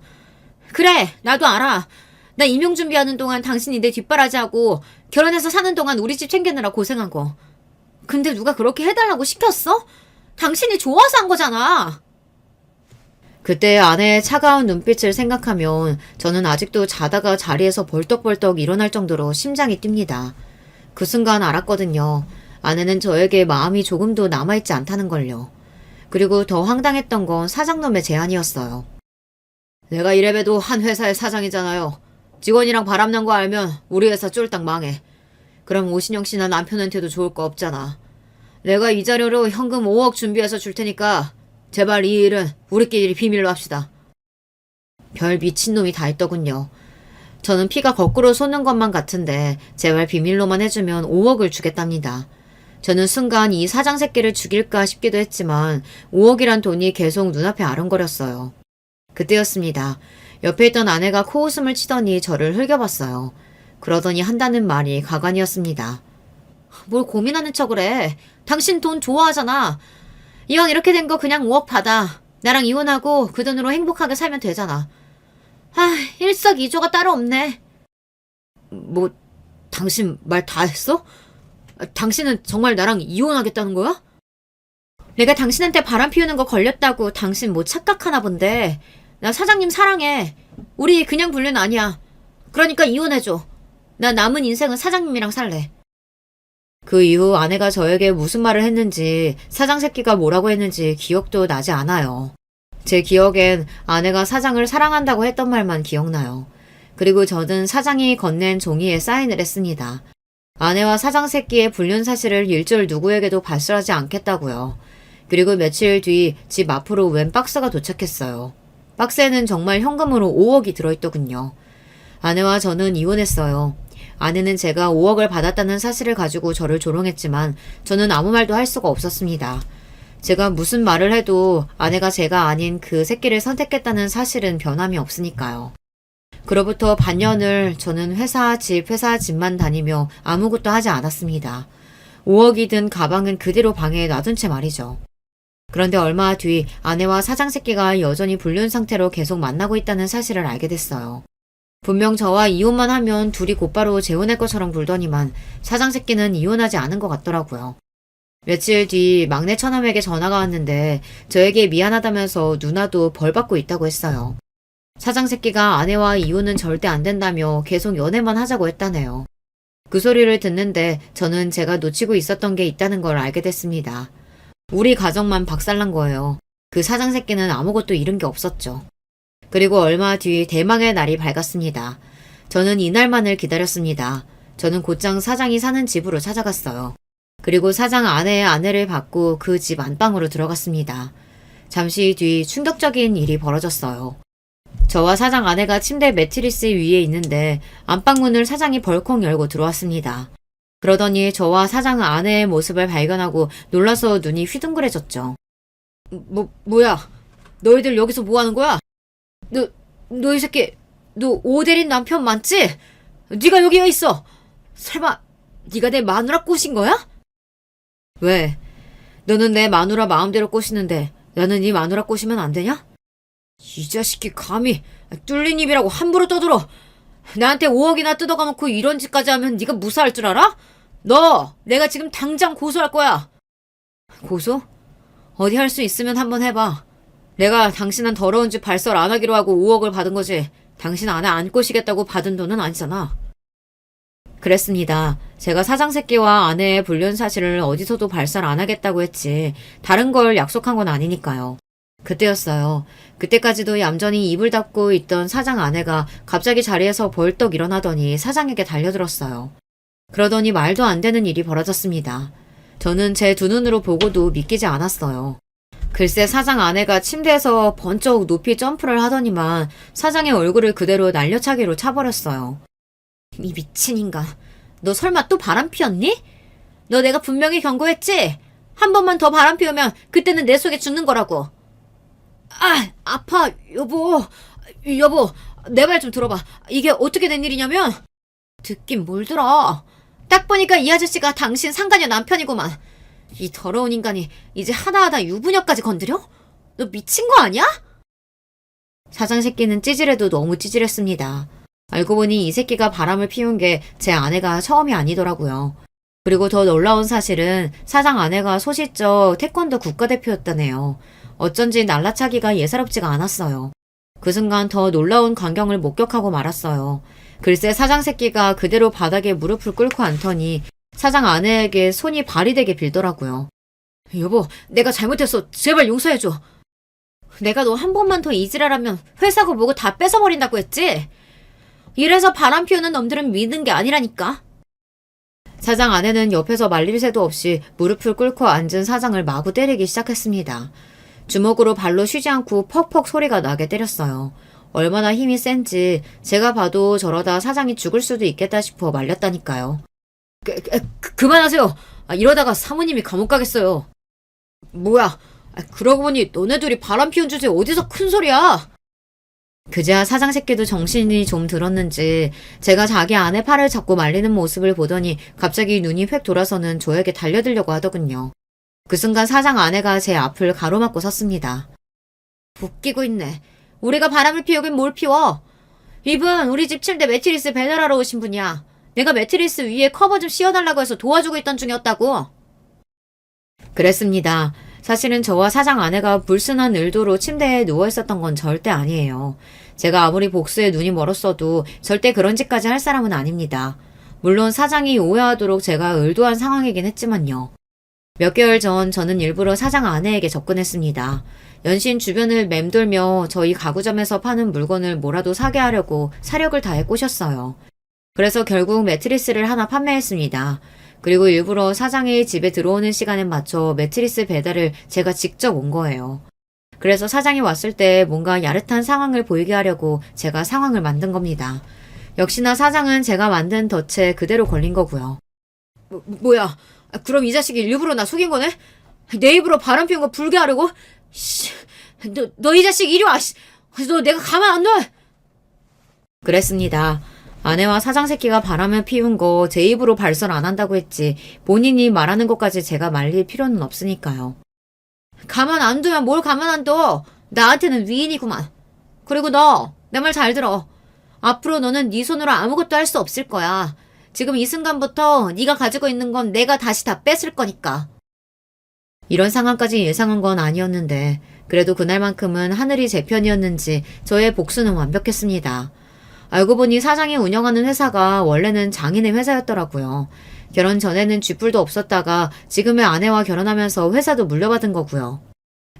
그래, 나도 알아. 나 임용 준비하는 동안 당신이 내 뒷바라지하고 결혼해서 사는 동안 우리 집 챙기느라 고생한 거. 근데 누가 그렇게 해달라고 시켰어? 당신이 좋아서 한 거잖아. 그때 아내의 차가운 눈빛을 생각하면 저는 아직도 자다가 자리에서 벌떡벌떡 일어날 정도로 심장이 뜁니다. 그 순간 알았거든요. 아내는 저에게 마음이 조금도 남아있지 않다는 걸요. 그리고 더 황당했던 건 사장놈의 제안이었어요. 내가 이래봬도 한 회사의 사장이잖아요. 직원이랑 바람난 거 알면 우리 회사 쫄딱 망해. 그럼 오신영 씨나 남편한테도 좋을 거 없잖아. 내가 이 자료로 현금 5억 준비해서 줄 테니까 제발 이 일은 우리끼리 비밀로 합시다. 별 미친놈이 다 있더군요. 저는 피가 거꾸로 솟는 것만 같은데 제발 비밀로만 해주면 5억을 주겠답니다. 저는 순간 이 사장 새끼를 죽일까 싶기도 했지만 5억이란 돈이 계속 눈앞에 아른거렸어요. 그때였습니다. 옆에 있던 아내가 코웃음을 치더니 저를 흘겨봤어요. 그러더니 한다는 말이 가관이었습니다. 뭘 고민하는 척을 해. 당신 돈 좋아하잖아. 이왕 이렇게 된 거 그냥 5억 받아. 나랑 이혼하고 그 돈으로 행복하게 살면 되잖아. 일석이조가 따로 없네. 뭐, 당신 말 다 했어? 당신은 정말 나랑 이혼하겠다는 거야? 내가 당신한테 바람 피우는 거 걸렸다고 당신 뭐 착각하나 본데. 나 사장님 사랑해. 우리 그냥 불륜 아니야. 그러니까 이혼해줘. 나 남은 인생은 사장님이랑 살래. 그 이후 아내가 저에게 무슨 말을 했는지 사장 새끼가 뭐라고 했는지 기억도 나지 않아요. 제 기억엔 아내가 사장을 사랑한다고 했던 말만 기억나요. 그리고 저는 사장이 건넨 종이에 사인을 했습니다. 아내와 사장 새끼의 불륜 사실을 일절 누구에게도 발설하지 않겠다고요. 그리고 며칠 뒤 집 앞으로 웬 박스가 도착했어요. 박스에는 정말 현금으로 5억이 들어있더군요. 아내와 저는 이혼했어요. 아내는 제가 5억을 받았다는 사실을 가지고 저를 조롱했지만 저는 아무 말도 할 수가 없었습니다. 제가 무슨 말을 해도 아내가 제가 아닌 그 새끼를 선택했다는 사실은 변함이 없으니까요. 그로부터 반년을 저는 회사 집만 다니며 아무것도 하지 않았습니다. 5억이 든 가방은 그대로 방에 놔둔 채 말이죠. 그런데 얼마 뒤 아내와 사장 새끼가 여전히 불륜 상태로 계속 만나고 있다는 사실을 알게 됐어요. 분명 저와 이혼만 하면 둘이 곧바로 재혼할 것처럼 굴더니만 사장 새끼는 이혼하지 않은 것 같더라고요. 며칠 뒤 막내 처남에게 전화가 왔는데 저에게 미안하다면서 누나도 벌 받고 있다고 했어요. 사장 새끼가 아내와 이혼은 절대 안 된다며 계속 연애만 하자고 했다네요. 그 소리를 듣는데 저는 제가 놓치고 있었던 게 있다는 걸 알게 됐습니다. 우리 가정만 박살난 거예요. 그 사장 새끼는 아무것도 잃은 게 없었죠. 그리고 얼마 뒤 대망의 날이 밝았습니다. 저는 이날만을 기다렸습니다. 저는 곧장 사장이 사는 집으로 찾아갔어요. 그리고 사장 아내의 아내를 받고 그 집 안방으로 들어갔습니다. 잠시 뒤 충격적인 일이 벌어졌어요. 저와 사장 아내가 침대 매트리스 위에 있는데 안방문을 사장이 벌컥 열고 들어왔습니다. 그러더니 저와 사장 아내의 모습을 발견하고 놀라서 눈이 휘둥그레졌죠. 뭐야? 너희들 여기서 뭐 하는 거야? 너 이 새끼, 너 오대린 남편 맞지? 네가 여기 왜 있어? 설마 네가 내 마누라 꼬신 거야? 왜? 너는 내 마누라 마음대로 꼬시는데 나는 네 마누라 꼬시면 안 되냐? 이 자식이 감히 뚫린 입이라고 함부로 떠들어. 나한테 5억이나 뜯어가놓고 이런 짓까지 하면 네가 무사할 줄 알아? 너 내가 지금 당장 고소할 거야. 고소? 어디 할 수 있으면 한번 해봐. 내가 당신은 더러운 짓 발설 안 하기로 하고 5억을 받은 거지. 당신 아내 안 꼬시겠다고 받은 돈은 아니잖아. 그랬습니다. 제가 사장 새끼와 아내의 불륜 사실을 어디서도 발설 안 하겠다고 했지. 다른 걸 약속한 건 아니니까요. 그때였어요. 그때까지도 얌전히 입을 닫고 있던 사장 아내가 갑자기 자리에서 벌떡 일어나더니 사장에게 달려들었어요. 그러더니 말도 안 되는 일이 벌어졌습니다. 저는 제 두 눈으로 보고도 믿기지 않았어요. 글쎄 사장 아내가 침대에서 번쩍 높이 점프를 하더니만 사장의 얼굴을 그대로 날려차기로 차버렸어요. 이 미친 인간. 너 설마 또 바람 피웠니? 너 내가 분명히 경고했지? 한 번만 더 바람 피우면 그때는 내 속에 죽는 거라고. 아, 아파, 여보. 여보, 내 말 좀 들어봐. 이게 어떻게 된 일이냐면, 듣긴 뭘 들어. 딱 보니까 이 아저씨가 당신 상간녀 남편이구만. 이 더러운 인간이 이제 하나하나 유부녀까지 건드려? 너 미친 거 아니야? 사장 새끼는 찌질해도 너무 찌질했습니다. 알고 보니 이 새끼가 바람을 피운 게 제 아내가 처음이 아니더라고요. 그리고 더 놀라운 사실은 사장 아내가 소시적 태권도 국가대표였다네요. 어쩐지 날라차기가 예사롭지가 않았어요. 그 순간 더 놀라운 광경을 목격하고 말았어요. 글쎄 사장 새끼가 그대로 바닥에 무릎을 꿇고 앉더니 사장 아내에게 손이 발이 되게 빌더라고요. 여보, 내가 잘못했어. 제발 용서해줘. 내가 너 한 번만 더 이지랄하면 회사고 뭐고 다 뺏어버린다고 했지? 이래서 바람 피우는 놈들은 믿는 게 아니라니까. 사장 아내는 옆에서 말릴 새도 없이 무릎을 꿇고 앉은 사장을 마구 때리기 시작했습니다. 주먹으로 발로 쉬지 않고 퍽퍽 소리가 나게 때렸어요. 얼마나 힘이 센지 제가 봐도 저러다 사장이 죽을 수도 있겠다 싶어 말렸다니까요. 그만하세요. 이러다가 사모님이 감옥 가겠어요. 뭐야? 그러고 보니 너네 둘이 바람 피운 주제에 어디서 큰 소리야? 그제야 사장 새끼도 정신이 좀 들었는지 제가 자기 아내 팔을 잡고 말리는 모습을 보더니 갑자기 눈이 획 돌아서는 저에게 달려들려고 하더군요. 그 순간 사장 아내가 제 앞을 가로막고 섰습니다. 웃기고 있네. 우리가 바람을 피우긴 뭘 피워. 이분 우리 집 침대 매트리스 배달하러 오신 분이야. 내가 매트리스 위에 커버 좀 씌워달라고 해서 도와주고 있던 중이었다고. 그랬습니다. 사실은 저와 사장 아내가 불순한 의도로 침대에 누워 있었던 건 절대 아니에요. 제가 아무리 복수에 눈이 멀었어도 절대 그런 짓까지 할 사람은 아닙니다. 물론 사장이 오해하도록 제가 의도한 상황이긴 했지만요. 몇 개월 전 저는 일부러 사장 아내에게 접근했습니다. 연신 주변을 맴돌며 저희 가구점에서 파는 물건을 뭐라도 사게 하려고 사력을 다해 꼬셨어요. 그래서 결국 매트리스를 하나 판매했습니다. 그리고 일부러 사장이 집에 들어오는 시간에 맞춰 매트리스 배달을 제가 직접 온 거예요. 그래서 사장이 왔을 때 뭔가 야릇한 상황을 보이게 하려고 제가 상황을 만든 겁니다. 역시나 사장은 제가 만든 덫에 그대로 걸린 거고요. 뭐야? 그럼 이 자식이 일부러 나 속인 거네? 내 입으로 바람 피운 거 불게 하려고? 너 이 자식 이리 와! 너 내가 가만 안 둬! 그랬습니다. 아내와 사장 새끼가 바람을 피운 거 제 입으로 발설 안 한다고 했지 본인이 말하는 것까지 제가 말릴 필요는 없으니까요. 가만 안 두면 뭘 가만 안 둬? 나한테는 위인이구만. 그리고 너, 내 말 잘 들어. 앞으로 너는 네 손으로 아무것도 할 수 없을 거야. 지금 이 순간부터 네가 가지고 있는 건 내가 다시 다 뺏을 거니까. 이런 상황까지 예상한 건 아니었는데 그래도 그날만큼은 하늘이 제 편이었는지 저의 복수는 완벽했습니다. 알고 보니 사장이 운영하는 회사가 원래는 장인의 회사였더라고요. 결혼 전에는 쥐뿔도 없었다가 지금의 아내와 결혼하면서 회사도 물려받은 거고요.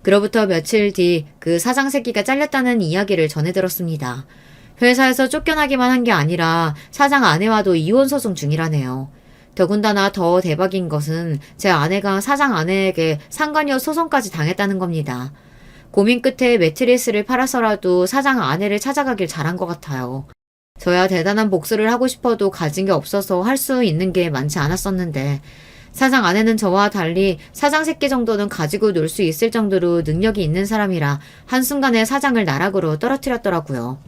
그로부터 며칠 뒤 그 사장 새끼가 잘렸다는 이야기를 전해 들었습니다. 회사에서 쫓겨나기만 한 게 아니라 사장 아내와도 이혼 소송 중이라네요. 더군다나 더 대박인 것은 제 아내가 사장 아내에게 상간녀 소송까지 당했다는 겁니다. 고민 끝에 매트리스를 팔아서라도 사장 아내를 찾아가길 잘한 것 같아요. 저야 대단한 복수를 하고 싶어도 가진 게 없어서 할 수 있는 게 많지 않았었는데 사장 아내는 저와 달리 사장 새끼 정도는 가지고 놀 수 있을 정도로 능력이 있는 사람이라 한순간에 사장을 나락으로 떨어뜨렸더라고요.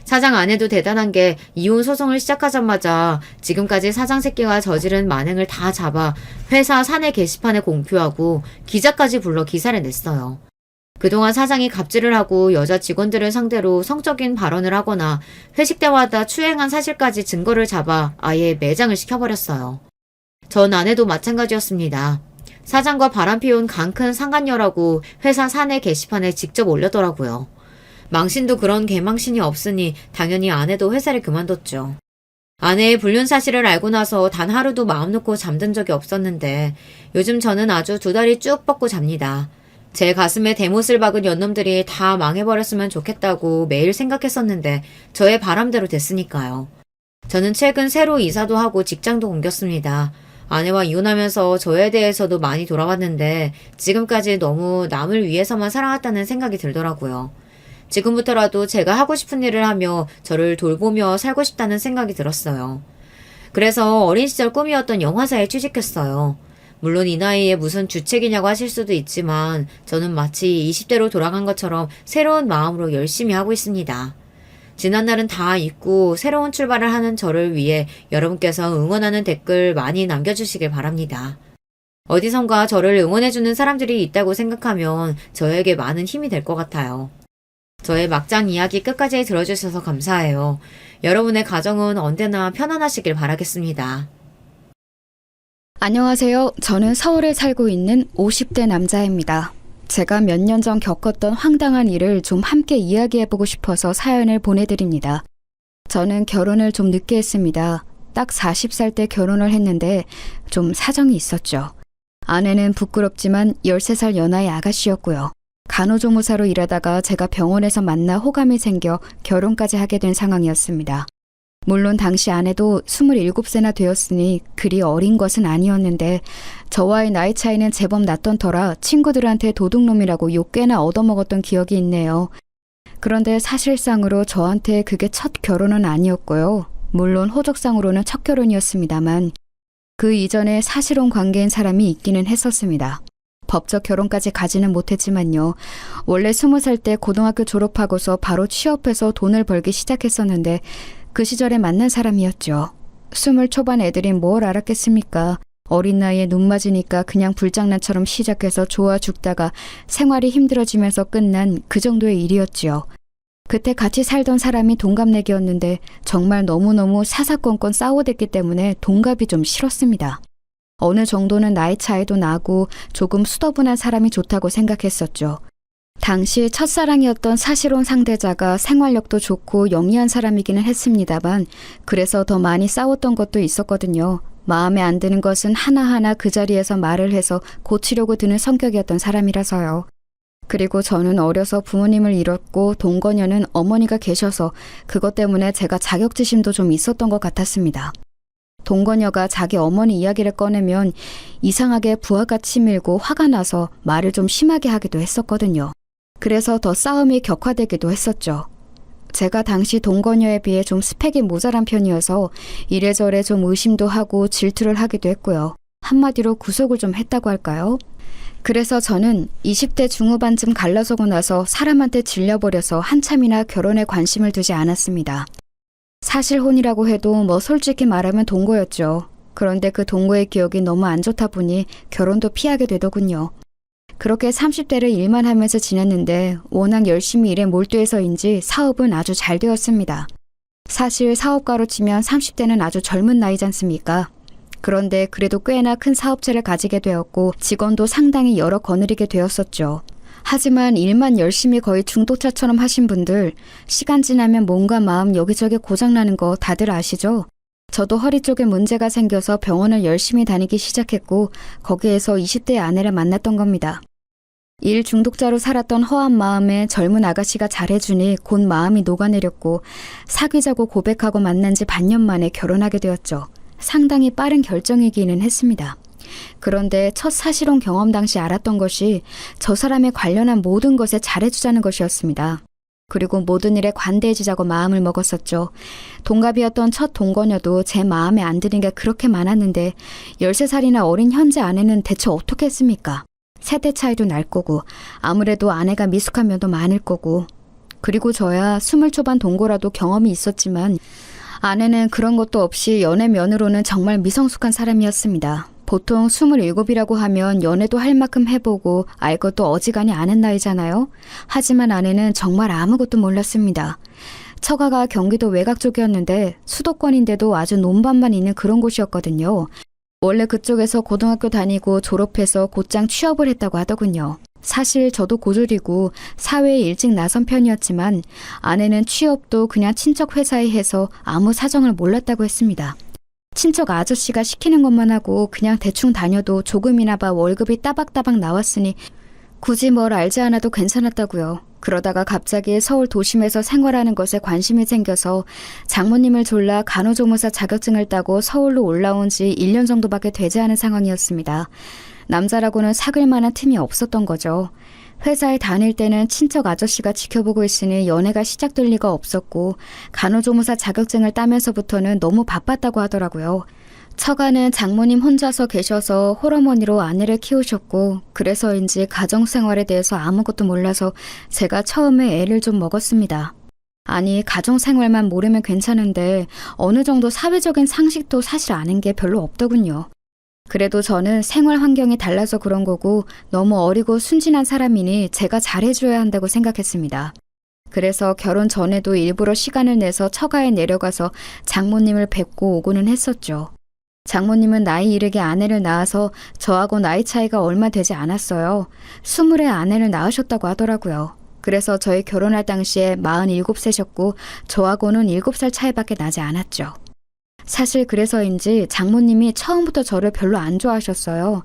사장 아내도 대단한 게 이혼 소송을 시작하자마자 지금까지 사장 새끼가 저지른 만행을 다 잡아 회사 사내 게시판에 공표하고 기자까지 불러 기사를 냈어요. 그동안 사장이 갑질을 하고 여자 직원들을 상대로 성적인 발언을 하거나 회식 때마다 추행한 사실까지 증거를 잡아 아예 매장을 시켜버렸어요. 전 아내도 마찬가지였습니다. 사장과 바람피운 강큰 상간녀라고 회사 사내 게시판에 직접 올렸더라고요. 망신도 그런 개망신이 없으니 당연히 아내도 회사를 그만뒀죠. 아내의 불륜 사실을 알고 나서 단 하루도 마음 놓고 잠든 적이 없었는데 요즘 저는 아주 두 다리 쭉 뻗고 잡니다. 제 가슴에 대못을 박은 연놈들이 다 망해버렸으면 좋겠다고 매일 생각했었는데 저의 바람대로 됐으니까요. 저는 최근 새로 이사도 하고 직장도 옮겼습니다. 아내와 이혼하면서 저에 대해서도 많이 돌아봤는데 지금까지 너무 남을 위해서만 살아왔다는 생각이 들더라고요. 지금부터라도 제가 하고 싶은 일을 하며 저를 돌보며 살고 싶다는 생각이 들었어요. 그래서 어린 시절 꿈이었던 영화사에 취직했어요. 물론 이 나이에 무슨 주책이냐고 하실 수도 있지만 저는 마치 20대로 돌아간 것처럼 새로운 마음으로 열심히 하고 있습니다. 지난날은 다 잊고 새로운 출발을 하는 저를 위해 여러분께서 응원하는 댓글 많이 남겨주시길 바랍니다. 어디선가 저를 응원해주는 사람들이 있다고 생각하면 저에게 많은 힘이 될 것 같아요. 저의 막장 이야기 끝까지 들어주셔서 감사해요. 여러분의 가정은 언제나 편안하시길 바라겠습니다. 안녕하세요. 저는 서울에 살고 있는 50대 남자입니다. 제가 몇 년 전 겪었던 황당한 일을 좀 함께 이야기해보고 싶어서 사연을 보내드립니다. 저는 결혼을 좀 늦게 했습니다. 딱 40살 때 결혼을 했는데 좀 사정이 있었죠. 아내는 부끄럽지만 13살 연하의 아가씨였고요. 간호조무사로 일하다가 제가 병원에서 만나 호감이 생겨 결혼까지 하게 된 상황이었습니다. 물론 당시 아내도 27세나 되었으니 그리 어린 것은 아니었는데 저와의 나이 차이는 제법 났던 터라 친구들한테 도둑놈이라고 욕 꽤나 얻어먹었던 기억이 있네요. 그런데 사실상으로 저한테 그게 첫 결혼은 아니었고요. 물론 호적상으로는 첫 결혼이었습니다만 그 이전에 사실혼 관계인 사람이 있기는 했었습니다. 법적 결혼까지 가지는 못했지만요. 원래 20살 때 고등학교 졸업하고서 바로 취업해서 돈을 벌기 시작했었는데 그 시절에 만난 사람이었죠. 20 초반 애들이 뭘 알았겠습니까? 어린 나이에 눈 맞으니까 그냥 불장난처럼 시작해서 좋아 죽다가 생활이 힘들어지면서 끝난 그 정도의 일이었지요. 그때 같이 살던 사람이 동갑내기였는데 정말 너무너무 사사건건 싸워댔기 때문에 동갑이 좀 싫었습니다. 어느 정도는 나이 차이도 나고 조금 수더분한 사람이 좋다고 생각했었죠. 당시 첫사랑이었던 사실혼 상대자가 생활력도 좋고 영리한 사람이기는 했습니다만 그래서 더 많이 싸웠던 것도 있었거든요. 마음에 안 드는 것은 하나하나 그 자리에서 말을 해서 고치려고 드는 성격이었던 사람이라서요. 그리고 저는 어려서 부모님을 잃었고 동거녀는 어머니가 계셔서 그것 때문에 제가 자격지심도 좀 있었던 것 같았습니다. 동거녀가 자기 어머니 이야기를 꺼내면 이상하게 부하가 치밀고 화가 나서 말을 좀 심하게 하기도 했었거든요. 그래서 더 싸움이 격화되기도 했었죠. 제가 당시 동거녀에 비해 좀 스펙이 모자란 편이어서 이래저래 좀 의심도 하고 질투를 하기도 했고요. 한마디로 구속을 좀 했다고 할까요? 그래서 저는 20대 중후반쯤 갈라서고 나서 사람한테 질려버려서 한참이나 결혼에 관심을 두지 않았습니다. 사실혼이라고 해도 뭐 솔직히 말하면 동거였죠. 그런데 그 동거의 기억이 너무 안 좋다 보니 결혼도 피하게 되더군요. 그렇게 30대를 일만 하면서 지냈는데 워낙 열심히 일에 몰두해서인지 사업은 아주 잘 되었습니다. 사실 사업가로 치면 30대는 아주 젊은 나이지 않습니까? 그런데 그래도 꽤나 큰 사업체를 가지게 되었고 직원도 상당히 여러 거느리게 되었었죠. 하지만 일만 열심히 거의 중독자처럼 하신 분들 시간 지나면 몸과 마음 여기저기 고장나는 거 다들 아시죠? 저도 허리 쪽에 문제가 생겨서 병원을 열심히 다니기 시작했고 거기에서 20대 아내를 만났던 겁니다. 일 중독자로 살았던 허한 마음에 젊은 아가씨가 잘해주니 곧 마음이 녹아내렸고 사귀자고 고백하고 만난 지 반년 만에 결혼하게 되었죠. 상당히 빠른 결정이기는 했습니다. 그런데 첫 사실혼 경험 당시 알았던 것이 저 사람에 관련한 모든 것에 잘해주자는 것이었습니다. 그리고 모든 일에 관대해지자고 마음을 먹었었죠. 동갑이었던 첫 동거녀도 제 마음에 안 드는 게 그렇게 많았는데 13살이나 어린 현재 아내는 대체 어떻게 했습니까? 세대 차이도 날 거고 아무래도 아내가 미숙한 면도 많을 거고 그리고 저야 20 초반 동거라도 경험이 있었지만 아내는 그런 것도 없이 연애 면으로는 정말 미성숙한 사람이었습니다. 보통 27이라고 하면 연애도 할 만큼 해보고 알 것도 어지간히 아는 나이잖아요. 하지만 아내는 정말 아무것도 몰랐습니다. 처가가 경기도 외곽 쪽이었는데 수도권인데도 아주 논밭만 있는 그런 곳이었거든요. 원래 그쪽에서 고등학교 다니고 졸업해서 곧장 취업을 했다고 하더군요. 사실 저도 고졸이고 사회에 일찍 나선 편이었지만 아내는 취업도 그냥 친척 회사에 해서 아무 사정을 몰랐다고 했습니다. 친척 아저씨가 시키는 것만 하고 그냥 대충 다녀도 조금이나 봐 월급이 따박따박 나왔으니 굳이 뭘 알지 않아도 괜찮았다고요. 그러다가 갑자기 서울 도심에서 생활하는 것에 관심이 생겨서 장모님을 졸라 간호조무사 자격증을 따고 서울로 올라온 지 1년 정도밖에 되지 않은 상황이었습니다. 남자라고는 사귈 만한 틈이 없었던 거죠. 회사에 다닐 때는 친척 아저씨가 지켜보고 있으니 연애가 시작될 리가 없었고 간호조무사 자격증을 따면서부터는 너무 바빴다고 하더라고요. 처가는 장모님 혼자서 계셔서 홀어머니로 아내를 키우셨고 그래서인지 가정생활에 대해서 아무것도 몰라서 제가 처음에 애를 좀 먹었습니다. 아니 가정생활만 모르면 괜찮은데 어느 정도 사회적인 상식도 사실 아는 게 별로 없더군요. 그래도 저는 생활 환경이 달라서 그런 거고 너무 어리고 순진한 사람이니 제가 잘해줘야 한다고 생각했습니다. 그래서 결혼 전에도 일부러 시간을 내서 처가에 내려가서 장모님을 뵙고 오고는 했었죠. 장모님은 나이 이르게 아내를 낳아서 저하고 나이 차이가 얼마 되지 않았어요. 20에 아내를 낳으셨다고 하더라고요. 그래서 저희 결혼할 당시에 47세셨고 저하고는 7살 차이밖에 나지 않았죠. 사실 그래서인지 장모님이 처음부터 저를 별로 안 좋아하셨어요.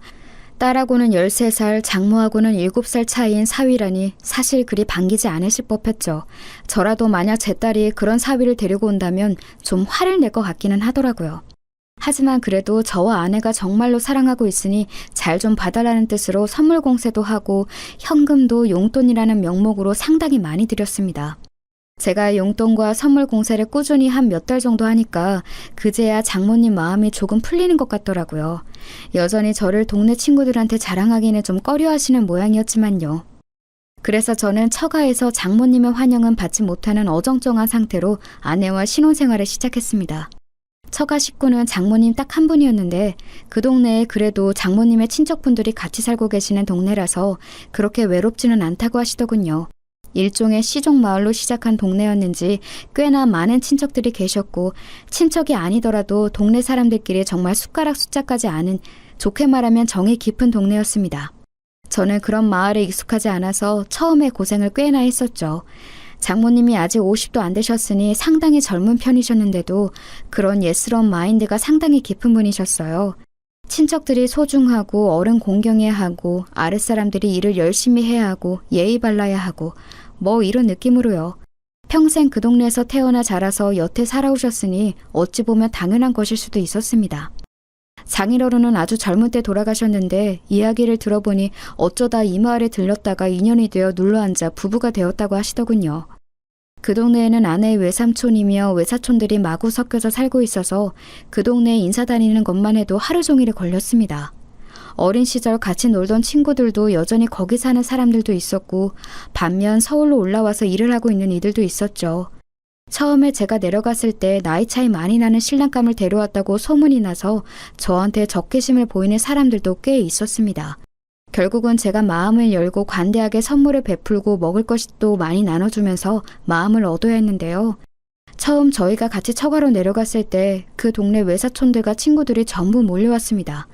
딸하고는 13살, 장모하고는 7살 차이인 사위라니 사실 그리 반기지 않으실 법했죠. 저라도 만약 제 딸이 그런 사위를 데리고 온다면 좀 화를 낼 것 같기는 하더라고요. 하지만 그래도 저와 아내가 정말로 사랑하고 있으니 잘 좀 봐달라는 뜻으로 선물 공세도 하고 현금도 용돈이라는 명목으로 상당히 많이 드렸습니다. 제가 용돈과 선물 공세를 꾸준히 한 몇 달 정도 하니까 그제야 장모님 마음이 조금 풀리는 것 같더라고요. 여전히 저를 동네 친구들한테 자랑하기는 좀 꺼려하시는 모양이었지만요. 그래서 저는 처가에서 장모님의 환영은 받지 못하는 어정쩡한 상태로 아내와 신혼생활을 시작했습니다. 처가 식구는 장모님 딱 한 분이었는데 그 동네에 그래도 장모님의 친척분들이 같이 살고 계시는 동네라서 그렇게 외롭지는 않다고 하시더군요. 일종의 시종 마을로 시작한 동네였는지 꽤나 많은 친척들이 계셨고 친척이 아니더라도 동네 사람들끼리 정말 숟가락 숫자까지 아는 좋게 말하면 정이 깊은 동네였습니다. 저는 그런 마을에 익숙하지 않아서 처음에 고생을 꽤나 했었죠. 장모님이 아직 50도 안 되셨으니 상당히 젊은 편이셨는데도 그런 예스러운 마인드가 상당히 깊은 분이셨어요. 친척들이 소중하고 어른 공경해야 하고 아랫사람들이 일을 열심히 해야 하고 예의 발라야 하고 뭐 이런 느낌으로요. 평생 그 동네에서 태어나 자라서 여태 살아오셨으니 어찌 보면 당연한 것일 수도 있었습니다. 장인어른은 아주 젊은 때 돌아가셨는데 이야기를 들어보니 어쩌다 이 마을에 들렀다가 인연이 되어 눌러앉아 부부가 되었다고 하시더군요. 그 동네에는 아내의 외삼촌이며 외사촌들이 마구 섞여서 살고 있어서 그 동네에 인사 다니는 것만 해도 하루 종일에 걸렸습니다. 어린 시절 같이 놀던 친구들도 여전히 거기 사는 사람들도 있었고 반면 서울로 올라와서 일을 하고 있는 이들도 있었죠. 처음에 제가 내려갔을 때 나이 차이 많이 나는 신랑감을 데려왔다고 소문이 나서 저한테 적개심을 보이는 사람들도 꽤 있었습니다. 결국은 제가 마음을 열고 관대하게 선물을 베풀고 먹을 것도 많이 나눠주면서 마음을 얻어야 했는데요. 처음 저희가 같이 처가로 내려갔을 때 그 동네 외사촌들과 친구들이 전부 몰려왔습니다.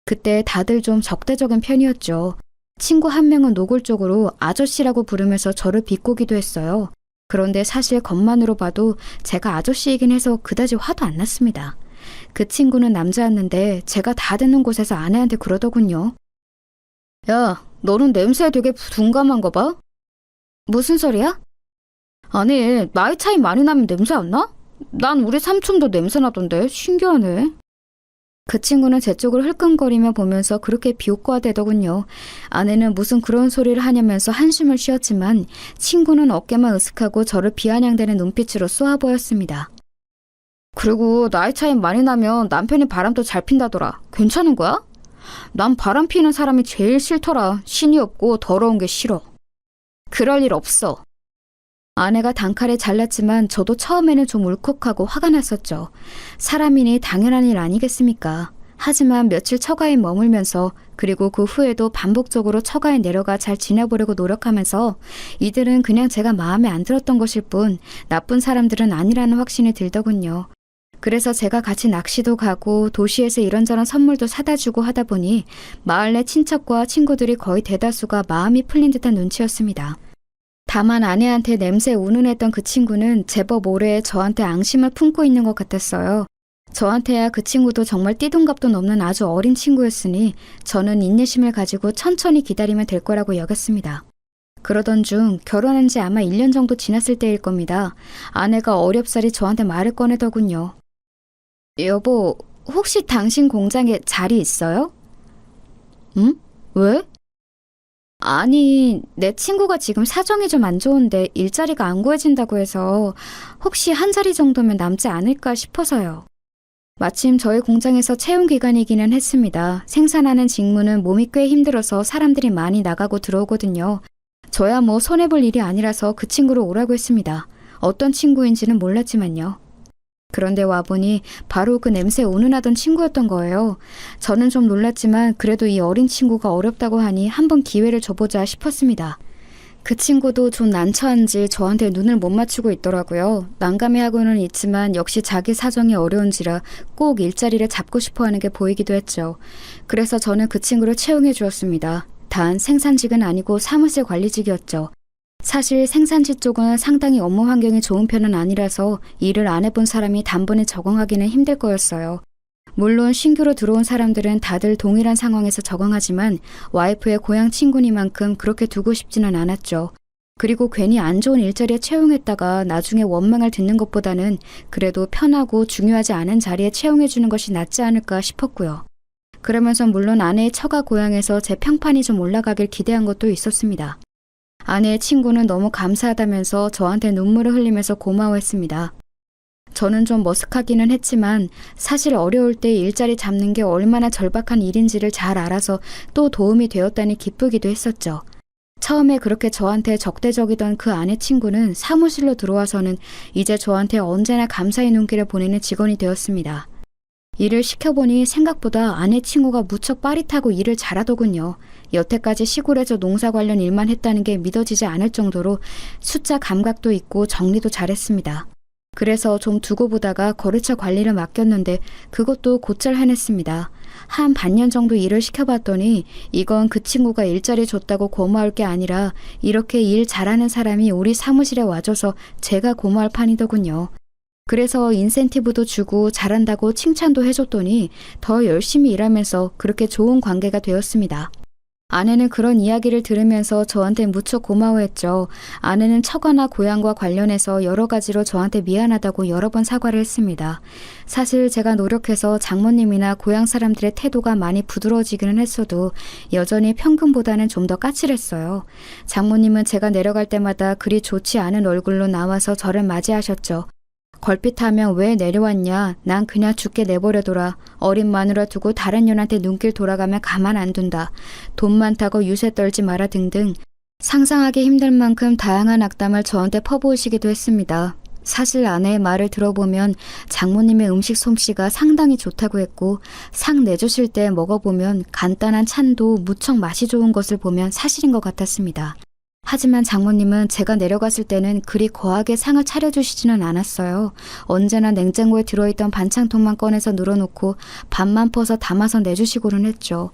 그때 다들 좀 적대적인 편이었죠. 친구 한 명은 노골적으로 아저씨라고 부르면서 저를 비꼬기도 했어요. 그런데 사실 겉만으로 봐도 제가 아저씨이긴 해서 그다지 화도 안 났습니다. 그 친구는 남자였는데 제가 다 듣는 곳에서 아내한테 그러더군요. 야, 너는 냄새에 되게 둔감한 거 봐? 무슨 소리야? 아니, 나이 차이 많이 나면 냄새 안 나? 난 우리 삼촌도 냄새 나던데 신기하네. 그 친구는 제 쪽을 흘끔거리며 보면서 그렇게 비웃고하대더군요. 아내는 무슨 그런 소리를 하냐면서 한숨을 쉬었지만 친구는 어깨만 으쓱하고 저를 비아냥대는 눈빛으로 쏘아 보였습니다. 그리고 나이 차이 많이 나면 남편이 바람도 잘 핀다더라. 괜찮은 거야? 난 바람 피는 사람이 제일 싫더라. 신이 없고 더러운 게 싫어. 그럴 일 없어. 아내가 단칼에 잘랐지만 저도 처음에는 좀 울컥하고 화가 났었죠. 사람이니 당연한 일 아니겠습니까? 하지만 며칠 처가에 머물면서 그리고 그 후에도 반복적으로 처가에 내려가 잘 지내보려고 노력하면서 이들은 그냥 제가 마음에 안 들었던 것일 뿐 나쁜 사람들은 아니라는 확신이 들더군요. 그래서 제가 같이 낚시도 가고 도시에서 이런저런 선물도 사다 주고 하다 보니 마을 내 친척과 친구들이 거의 대다수가 마음이 풀린 듯한 눈치였습니다. 다만 아내한테 냄새에 운운했던 그 친구는 제법 오래 저한테 앙심을 품고 있는 것 같았어요. 저한테야 그 친구도 정말 띠동갑도 넘는 아주 어린 친구였으니 저는 인내심을 가지고 천천히 기다리면 될 거라고 여겼습니다. 그러던 중 결혼한 지 아마 1년 정도 지났을 때일 겁니다. 아내가 어렵사리 저한테 말을 꺼내더군요. 여보, 혹시 당신 공장에 자리 있어요? 응? 왜? 아니, 내 친구가 지금 사정이 좀 안 좋은데 일자리가 안 구해진다고 해서 혹시 한 자리 정도면 남지 않을까 싶어서요. 마침 저희 공장에서 채용 기간이기는 했습니다. 생산하는 직무는 몸이 꽤 힘들어서 사람들이 많이 나가고 들어오거든요. 저야 뭐 손해볼 일이 아니라서 그 친구를 오라고 했습니다. 어떤 친구인지는 몰랐지만요. 그런데 와보니 바로 그 냄새에 운운하던 친구였던 거예요. 저는 좀 놀랐지만 그래도 이 어린 친구가 어렵다고 하니 한번 기회를 줘보자 싶었습니다. 그 친구도 좀 난처한지 저한테 눈을 못 맞추고 있더라고요. 난감해하고는 있지만 역시 자기 사정이 어려운지라 꼭 일자리를 잡고 싶어하는 게 보이기도 했죠. 그래서 저는 그 친구를 채용해 주었습니다. 단 생산직은 아니고 사무실 관리직이었죠. 사실 생산지 쪽은 상당히 업무 환경이 좋은 편은 아니라서 일을 안 해본 사람이 단번에 적응하기는 힘들 거였어요. 물론 신규로 들어온 사람들은 다들 동일한 상황에서 적응하지만 와이프의 고향 친구니만큼 그렇게 두고 싶지는 않았죠. 그리고 괜히 안 좋은 일자리에 채용했다가 나중에 원망을 듣는 것보다는 그래도 편하고 중요하지 않은 자리에 채용해주는 것이 낫지 않을까 싶었고요. 그러면서 물론 아내의 처가 고향에서 제 평판이 좀 올라가길 기대한 것도 있었습니다. 아내의 친구는 너무 감사하다면서 저한테 눈물을 흘리면서 고마워했습니다. 저는 좀 머쓱하기는 했지만 사실 어려울 때 일자리 잡는 게 얼마나 절박한 일인지를 잘 알아서 또 도움이 되었다니 기쁘기도 했었죠. 처음에 그렇게 저한테 적대적이던 그 아내 친구는 사무실로 들어와서는 이제 저한테 언제나 감사의 눈길을 보내는 직원이 되었습니다. 일을 시켜보니 생각보다 아내 친구가 무척 빠릿하고 일을 잘하더군요. 여태까지 시골에서 농사 관련 일만 했다는 게 믿어지지 않을 정도로 숫자 감각도 있고 정리도 잘했습니다. 그래서 좀 두고 보다가 거래처 관리를 맡겼는데 그것도 곧잘 해냈습니다. 한 반년 정도 일을 시켜봤더니 이건 그 친구가 일자리 줬다고 고마울 게 아니라 이렇게 일 잘하는 사람이 우리 사무실에 와줘서 제가 고마울 판이더군요. 그래서 인센티브도 주고 잘한다고 칭찬도 해줬더니 더 열심히 일하면서 그렇게 좋은 관계가 되었습니다. 아내는 그런 이야기를 들으면서 저한테 무척 고마워했죠. 아내는 처가나 고향과 관련해서 여러 가지로 저한테 미안하다고 여러 번 사과를 했습니다. 사실 제가 노력해서 장모님이나 고향 사람들의 태도가 많이 부드러워지기는 했어도 여전히 평균보다는 좀 더 까칠했어요. 장모님은 제가 내려갈 때마다 그리 좋지 않은 얼굴로 나와서 저를 맞이하셨죠. 걸핏하면 왜 내려왔냐? 난 그냥 죽게 내버려둬라. 어린 마누라 두고 다른 년한테 눈길 돌아가면 가만 안 둔다. 돈 많다고 유세 떨지 마라 등등 상상하기 힘들 만큼 다양한 악담을 저한테 퍼부으시기도 했습니다. 사실 아내의 말을 들어보면 장모님의 음식 솜씨가 상당히 좋다고 했고 상 내주실 때 먹어보면 간단한 찬도 무척 맛이 좋은 것을 보면 사실인 것 같았습니다. 하지만 장모님은 제가 내려갔을 때는 그리 거하게 상을 차려주시지는 않았어요. 언제나 냉장고에 들어있던 반찬통만 꺼내서 늘어놓고 밥만 퍼서 담아서 내주시고는 했죠.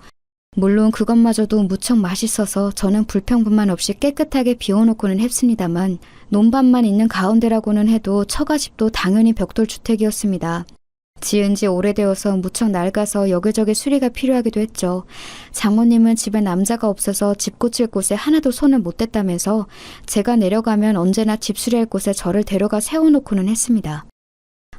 물론 그것마저도 무척 맛있어서 저는 불평분만 없이 깨끗하게 비워놓고는 했습니다만 논밭만 있는 가운데라고는 해도 처가집도 당연히 벽돌주택이었습니다. 지은 지 오래되어서 무척 낡아서 여기저기 수리가 필요하기도 했죠. 장모님은 집에 남자가 없어서 집 고칠 곳에 하나도 손을 못 댔다면서 제가 내려가면 언제나 집 수리할 곳에 저를 데려가 세워놓고는 했습니다.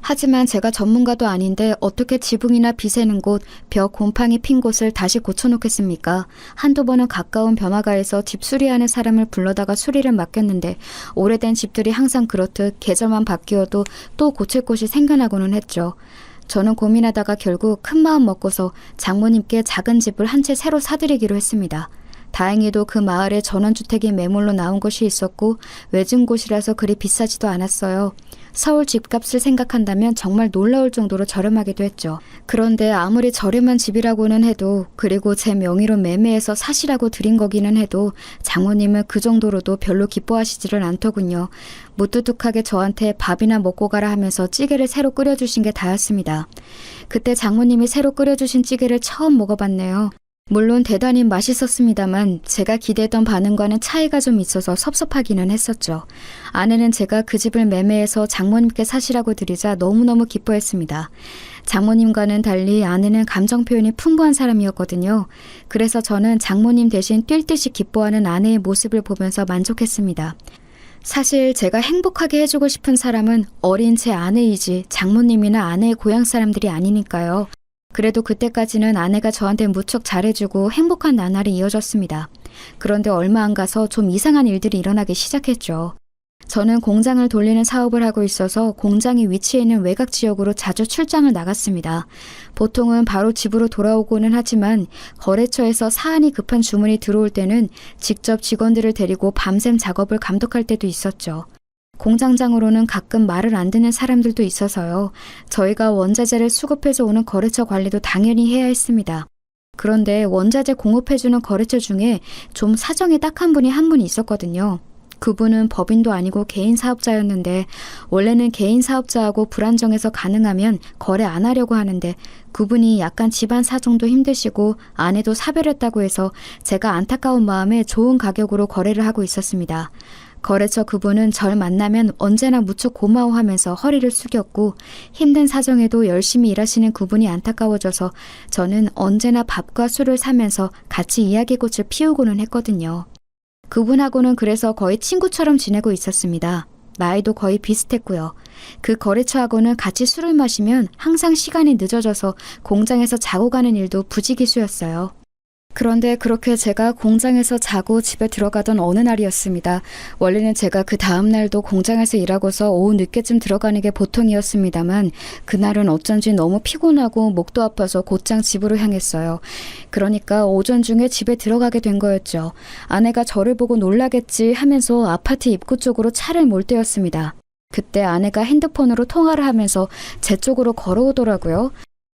하지만 제가 전문가도 아닌데 어떻게 지붕이나 비 새는 곳, 벽 곰팡이 핀 곳을 다시 고쳐놓겠습니까? 한두 번은 가까운 번화가에서 집 수리하는 사람을 불러다가 수리를 맡겼는데 오래된 집들이 항상 그렇듯 계절만 바뀌어도 또 고칠 곳이 생겨나고는 했죠. 저는 고민하다가 결국 큰 마음 먹고서 장모님께 작은 집을 한 채 새로 사드리기로 했습니다. 다행히도 그 마을에 전원주택이 매물로 나온 곳이 있었고 외진 곳이라서 그리 비싸지도 않았어요. 서울 집값을 생각한다면 정말 놀라울 정도로 저렴하기도 했죠. 그런데 아무리 저렴한 집이라고는 해도, 그리고 제 명의로 매매해서 사시라고 드린 거기는 해도 장모님은 그 정도로도 별로 기뻐하시지를 않더군요. 무뚝뚝하게 저한테 밥이나 먹고 가라 하면서 찌개를 새로 끓여주신 게 다였습니다. 그때 장모님이 새로 끓여주신 찌개를 처음 먹어봤네요. 물론 대단히 맛있었습니다만 제가 기대했던 반응과는 차이가 좀 있어서 섭섭하기는 했었죠. 아내는 제가 그 집을 매매해서 장모님께 사시라고 드리자 너무너무 기뻐했습니다. 장모님과는 달리 아내는 감정 표현이 풍부한 사람이었거든요. 그래서 저는 장모님 대신 뛸 듯이 기뻐하는 아내의 모습을 보면서 만족했습니다. 사실 제가 행복하게 해주고 싶은 사람은 어린 제 아내이지 장모님이나 아내의 고향 사람들이 아니니까요. 그래도 그때까지는 아내가 저한테 무척 잘해주고 행복한 나날이 이어졌습니다. 그런데 얼마 안 가서 좀 이상한 일들이 일어나기 시작했죠. 저는 공장을 돌리는 사업을 하고 있어서 공장이 위치해 있는 외곽 지역으로 자주 출장을 나갔습니다. 보통은 바로 집으로 돌아오고는 하지만 거래처에서 사안이 급한 주문이 들어올 때는 직접 직원들을 데리고 밤샘 작업을 감독할 때도 있었죠. 공장장으로는 가끔 말을 안 듣는 사람들도 있어서요. 저희가 원자재를 수급해서 오는 거래처 관리도 당연히 해야 했습니다. 그런데 원자재 공급해주는 거래처 중에 좀 사정이 딱한 분이 한 분 있었거든요. 그분은 법인도 아니고 개인 사업자였는데 원래는 개인 사업자하고 불안정해서 가능하면 거래 안 하려고 하는데 그분이 약간 집안 사정도 힘드시고 아내도 사별했다고 해서 제가 안타까운 마음에 좋은 가격으로 거래를 하고 있었습니다. 거래처 그분은 절 만나면 언제나 무척 고마워하면서 허리를 숙였고 힘든 사정에도 열심히 일하시는 그분이 안타까워져서 저는 언제나 밥과 술을 사면서 같이 이야기꽃을 피우고는 했거든요. 그분하고는 그래서 거의 친구처럼 지내고 있었습니다. 나이도 거의 비슷했고요. 그 거래처하고는 같이 술을 마시면 항상 시간이 늦어져서 공장에서 자고 가는 일도 부지기수였어요. 그런데 그렇게 제가 공장에서 자고 집에 들어가던 어느 날이었습니다. 원래는 제가 그 다음 날도 공장에서 일하고서 오후 늦게쯤 들어가는 게 보통이었습니다만 그날은 어쩐지 너무 피곤하고 목도 아파서 곧장 집으로 향했어요. 그러니까 오전 중에 집에 들어가게 된 거였죠. 아내가 저를 보고 놀라겠지 하면서 아파트 입구 쪽으로 차를 몰 때였습니다. 그때 아내가 핸드폰으로 통화를 하면서 제 쪽으로 걸어오더라고요.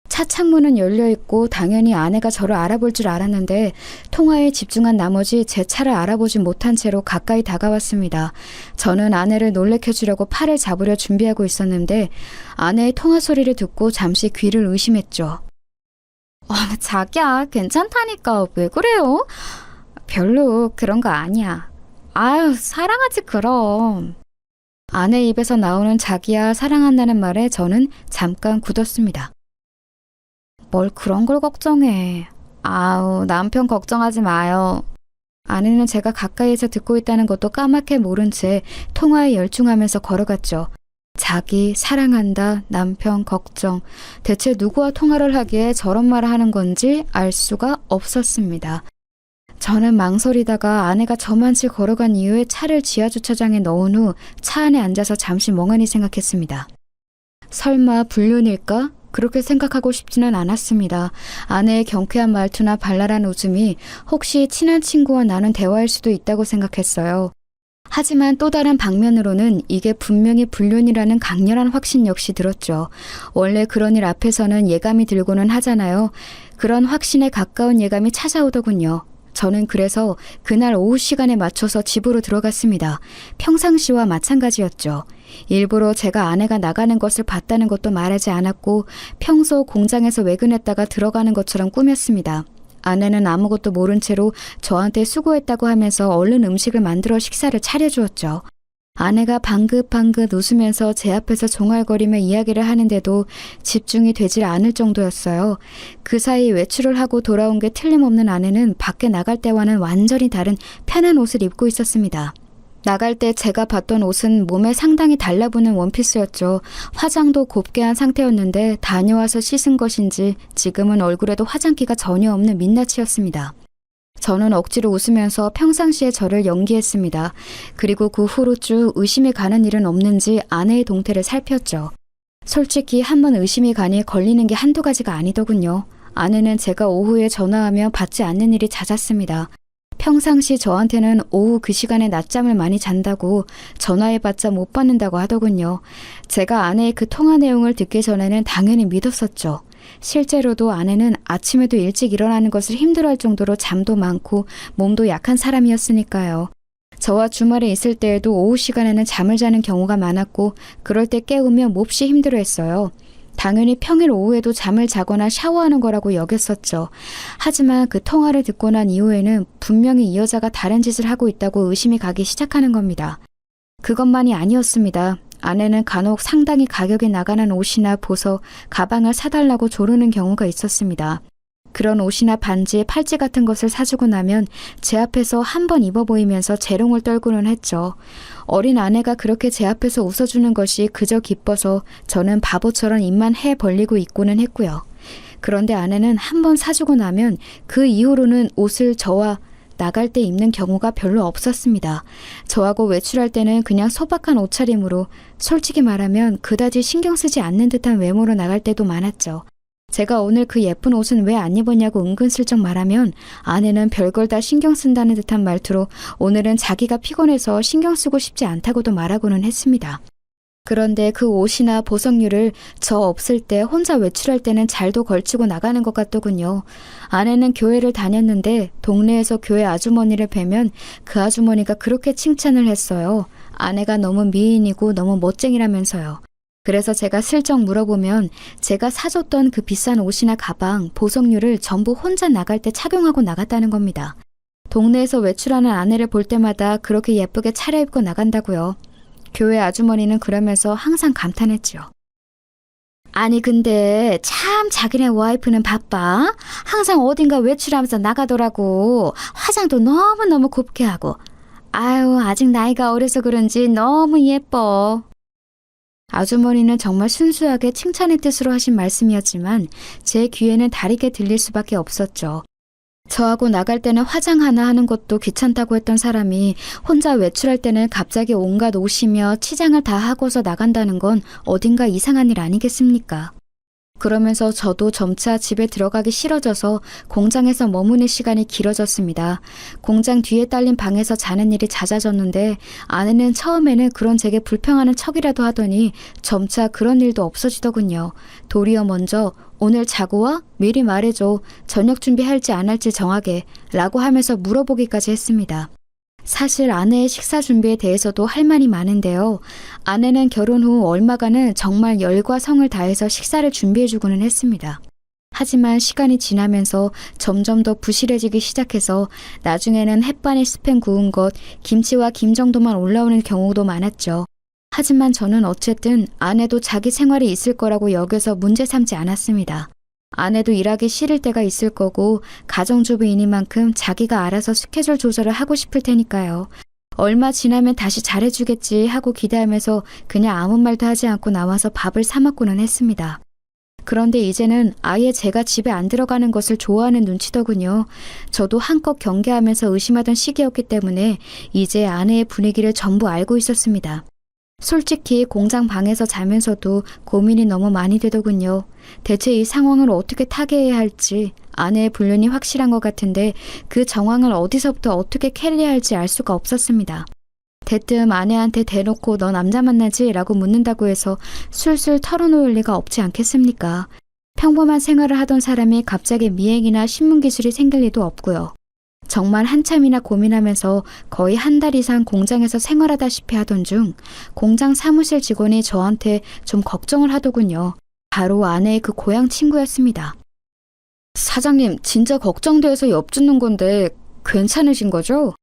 차 창문은 열려있고 당연히 아내가 저를 알아볼 줄 알았는데 통화에 집중한 나머지 제 차를 알아보지 못한 채로 가까이 다가왔습니다. 저는 아내를 놀래켜주려고 팔을 잡으려 준비하고 있었는데 아내의 통화 소리를 듣고 잠시 귀를 의심했죠. 자기야, 괜찮다니까 왜 그래요? 별로 그런 거 아니야. 아유, 사랑하지 그럼. 아내 입에서 나오는 자기야 사랑한다는 말에 저는 잠깐 굳었습니다. 뭘 그런 걸 걱정해. 아우, 남편 걱정하지 마요. 아내는 제가 가까이에서 듣고 있다는 것도 까맣게 모른 채 통화에 열중하면서 걸어갔죠. 자기, 사랑한다, 남편, 걱정. 대체 누구와 통화를 하기에 저런 말을 하는 건지 알 수가 없었습니다. 저는 망설이다가 아내가 저만치 걸어간 이후에 차를 지하주차장에 넣은 후 차 안에 앉아서 잠시 멍하니 생각했습니다. 설마 불륜일까? 그렇게 생각하고 싶지는 않았습니다. 아내의 경쾌한 말투나 발랄한 웃음이 혹시 친한 친구와 나눈 대화일 수도 있다고 생각했어요. 하지만 또 다른 방면으로는 이게 분명히 불륜이라는 강렬한 확신 역시 들었죠. 원래 그런 일 앞에서는 예감이 들고는 하잖아요. 그런 확신에 가까운 예감이 찾아오더군요. 저는 그래서 그날 오후 시간에 맞춰서 집으로 들어갔습니다. 평상시와 마찬가지였죠. 일부러 제가 아내가 나가는 것을 봤다는 것도 말하지 않았고 평소 공장에서 외근했다가 들어가는 것처럼 꾸몄습니다. 아내는 아무것도 모른 채로 저한테 수고했다고 하면서 얼른 음식을 만들어 식사를 차려주었죠. 아내가 방긋방긋 웃으면서 제 앞에서 종알거리며 이야기를 하는데도 집중이 되질 않을 정도였어요. 그 사이 외출을 하고 돌아온 게 틀림없는 아내는 밖에 나갈 때와는 완전히 다른 편한 옷을 입고 있었습니다. 나갈 때 제가 봤던 옷은 몸에 상당히 달라붙는 원피스였죠. 화장도 곱게 한 상태였는데 다녀와서 씻은 것인지 지금은 얼굴에도 화장기가 전혀 없는 민낯이었습니다. 저는 억지로 웃으면서 평상시의 저를 연기했습니다. 그리고 그 후로 쭉 의심이 가는 일은 없는지 아내의 동태를 살폈죠. 솔직히 한번 의심이 가니 걸리는 게 한두 가지가 아니더군요. 아내는 제가 오후에 전화하며 받지 않는 일이 잦았습니다. 평상시 저한테는 오후 그 시간에 낮잠을 많이 잔다고 전화해봤자 못 받는다고 하더군요. 제가 아내의 그 통화 내용을 듣기 전에는 당연히 믿었었죠. 실제로도 아내는 아침에도 일찍 일어나는 것을 힘들어할 정도로 잠도 많고 몸도 약한 사람이었으니까요. 저와 주말에 있을 때에도 오후 시간에는 잠을 자는 경우가 많았고 그럴 때 깨우며 몹시 힘들어했어요. 당연히 평일 오후에도 잠을 자거나 샤워하는 거라고 여겼었죠. 하지만 그 통화를 듣고 난 이후에는 분명히 이 여자가 다른 짓을 하고 있다고 의심이 가기 시작하는 겁니다. 그것만이 아니었습니다. 아내는 간혹 상당히 가격이 나가는 옷이나 보석, 가방을 사달라고 조르는 경우가 있었습니다. 그런 옷이나 반지, 팔찌 같은 것을 사주고 나면 제 앞에서 한 번 입어 보이면서 재롱을 떨고는 했죠. 어린 아내가 그렇게 제 앞에서 웃어주는 것이 그저 기뻐서 저는 바보처럼 입만 해 벌리고 있고는 했고요. 그런데 아내는 한 번 사주고 나면 그 이후로는 옷을 저와 나갈 때 입는 경우가 별로 없었습니다. 저하고 외출할 때는 그냥 소박한 옷차림으로 솔직히 말하면 그다지 신경 쓰지 않는 듯한 외모로 나갈 때도 많았죠. 제가 오늘 그 예쁜 옷은 왜 안 입었냐고 은근슬쩍 말하면 아내는 별걸 다 신경 쓴다는 듯한 말투로 오늘은 자기가 피곤해서 신경 쓰고 싶지 않다고도 말하고는 했습니다. 그런데 그 옷이나 보석류를 저 없을 때 혼자 외출할 때는 잘도 걸치고 나가는 것 같더군요. 아내는 교회를 다녔는데 동네에서 교회 아주머니를 뵈면 그 아주머니가 그렇게 칭찬을 했어요. 아내가 너무 미인이고 너무 멋쟁이라면서요. 그래서 제가 슬쩍 물어보면 제가 사줬던 그 비싼 옷이나 가방, 보석류를 전부 혼자 나갈 때 착용하고 나갔다는 겁니다. 동네에서 외출하는 아내를 볼 때마다 그렇게 예쁘게 차려입고 나간다고요. 교회 아주머니는 그러면서 항상 감탄했죠. 아니 근데 참 자기네 와이프는 바빠. 항상 어딘가 외출하면서 나가더라고. 화장도 너무너무 곱게 하고. 아유 아직 나이가 어려서 그런지 너무 예뻐. 아주머니는 정말 순수하게 칭찬의 뜻으로 하신 말씀이었지만 제 귀에는 다르게 들릴 수밖에 없었죠. 저하고 나갈 때는 화장 하나 하는 것도 귀찮다고 했던 사람이 혼자 외출할 때는 갑자기 온갖 옷이며 치장을 다 하고서 나간다는 건 어딘가 이상한 일 아니겠습니까? 그러면서 저도 점차 집에 들어가기 싫어져서 공장에서 머무는 시간이 길어졌습니다. 공장 뒤에 딸린 방에서 자는 일이 잦아졌는데 아내는 처음에는 그런 제게 불평하는 척이라도 하더니 점차 그런 일도 없어지더군요. 도리어 먼저 오늘 자고 와? 미리 말해줘. 저녁 준비할지 안 할지 정하게 라고 하면서 물어보기까지 했습니다. 사실 아내의 식사 준비에 대해서도 할 말이 많은데요. 아내는 결혼 후 얼마간은 정말 열과 성을 다해서 식사를 준비해주고는 했습니다. 하지만 시간이 지나면서 점점 더 부실해지기 시작해서 나중에는 햇반에 스팸 구운 것, 김치와 김 정도만 올라오는 경우도 많았죠. 하지만 저는 어쨌든 아내도 자기 생활이 있을 거라고 여겨서 문제 삼지 않았습니다. 아내도 일하기 싫을 때가 있을 거고 가정주부이니만큼 자기가 알아서 스케줄 조절을 하고 싶을 테니까요. 얼마 지나면 다시 잘해주겠지 하고 기대하면서 그냥 아무 말도 하지 않고 나와서 밥을 사 먹고는 했습니다. 그런데 이제는 아예 제가 집에 안 들어가는 것을 좋아하는 눈치더군요. 저도 한껏 경계하면서 의심하던 시기였기 때문에 이제 아내의 분위기를 전부 알고 있었습니다. 솔직히 공장 방에서 자면서도 고민이 너무 많이 되더군요. 대체 이 상황을 어떻게 타개해야 할지 아내의 불륜이 확실한 것 같은데 그 정황을 어디서부터 어떻게 캐리해야 할지 알 수가 없었습니다. 대뜸 아내한테 대놓고 너 남자 만나지? 라고 묻는다고 해서 술술 털어놓을 리가 없지 않겠습니까? 평범한 생활을 하던 사람이 갑자기 미행이나 신문기술이 생길 리도 없고요. 정말 한참이나 고민하면서 거의 한 달 이상 공장에서 생활하다시피 하던 중 공장 사무실 직원이 저한테 좀 걱정을 하더군요. 바로 아내의 그 고향 친구였습니다. 사장님, 진짜 걱정돼서 엿듣는 건데 괜찮으신 거죠?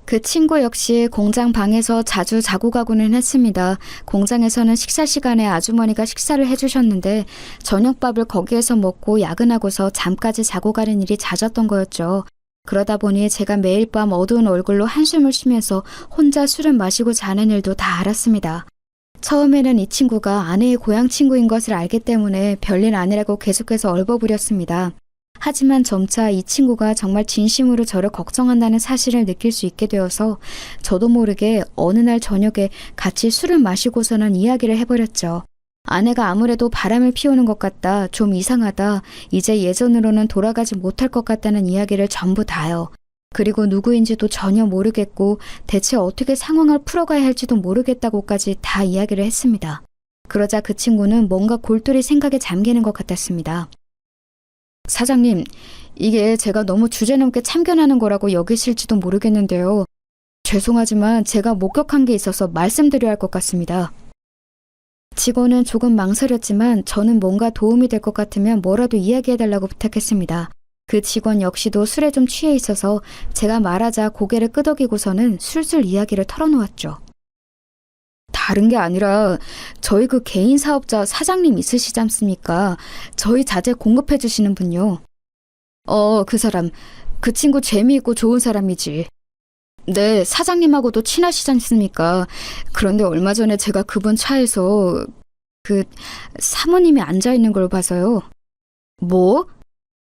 그 친구 역시 공장 방에서 자주 자고 가고는 했습니다. 공장에서는 식사 시간에 아주머니가 식사를 해주셨는데 저녁밥을 거기에서 먹고 야근하고서 잠까지 자고 가는 일이 잦았던 거였죠. 그러다 보니 제가 매일 밤 어두운 얼굴로 한숨을 쉬면서 혼자 술을 마시고 자는 일도 다 알았습니다. 처음에는 이 친구가 아내의 고향 친구인 것을 알기 때문에 별일 아니라고 계속해서 얼버무렸습니다. 하지만 점차 이 친구가 정말 진심으로 저를 걱정한다는 사실을 느낄 수 있게 되어서 저도 모르게 어느 날 저녁에 같이 술을 마시고서는 이야기를 해버렸죠. 아내가 아무래도 바람을 피우는 것 같다, 좀 이상하다, 이제 예전으로는 돌아가지 못할 것 같다는 이야기를 전부 다요. 그리고 누구인지도 전혀 모르겠고 대체 어떻게 상황을 풀어가야 할지도 모르겠다고까지 다 이야기를 했습니다. 그러자 그 친구는 뭔가 골똘히 생각에 잠기는 것 같았습니다. 사장님, 이게 제가 너무 주제넘게 참견하는 거라고 여기실지도 모르겠는데요. 죄송하지만 제가 목격한 게 있어서 말씀드려야 할 것 같습니다. 직원은 조금 망설였지만 저는 뭔가 도움이 될 것 같으면 뭐라도 이야기해달라고 부탁했습니다. 그 직원 역시도 술에 좀 취해 있어서 제가 말하자 고개를 끄덕이고서는 술술 이야기를 털어놓았죠. 다른 게 아니라 저희 그 개인 사업자 사장님 있으시지 않습니까? 저희 자재 공급해 주시는 분요. 그 사람. 그 친구 재미있고 좋은 사람이지. 네, 사장님하고도 친하시지 않습니까? 그런데 얼마 전에 제가 그분 차에서 사모님이 앉아있는 걸 봐서요. 뭐?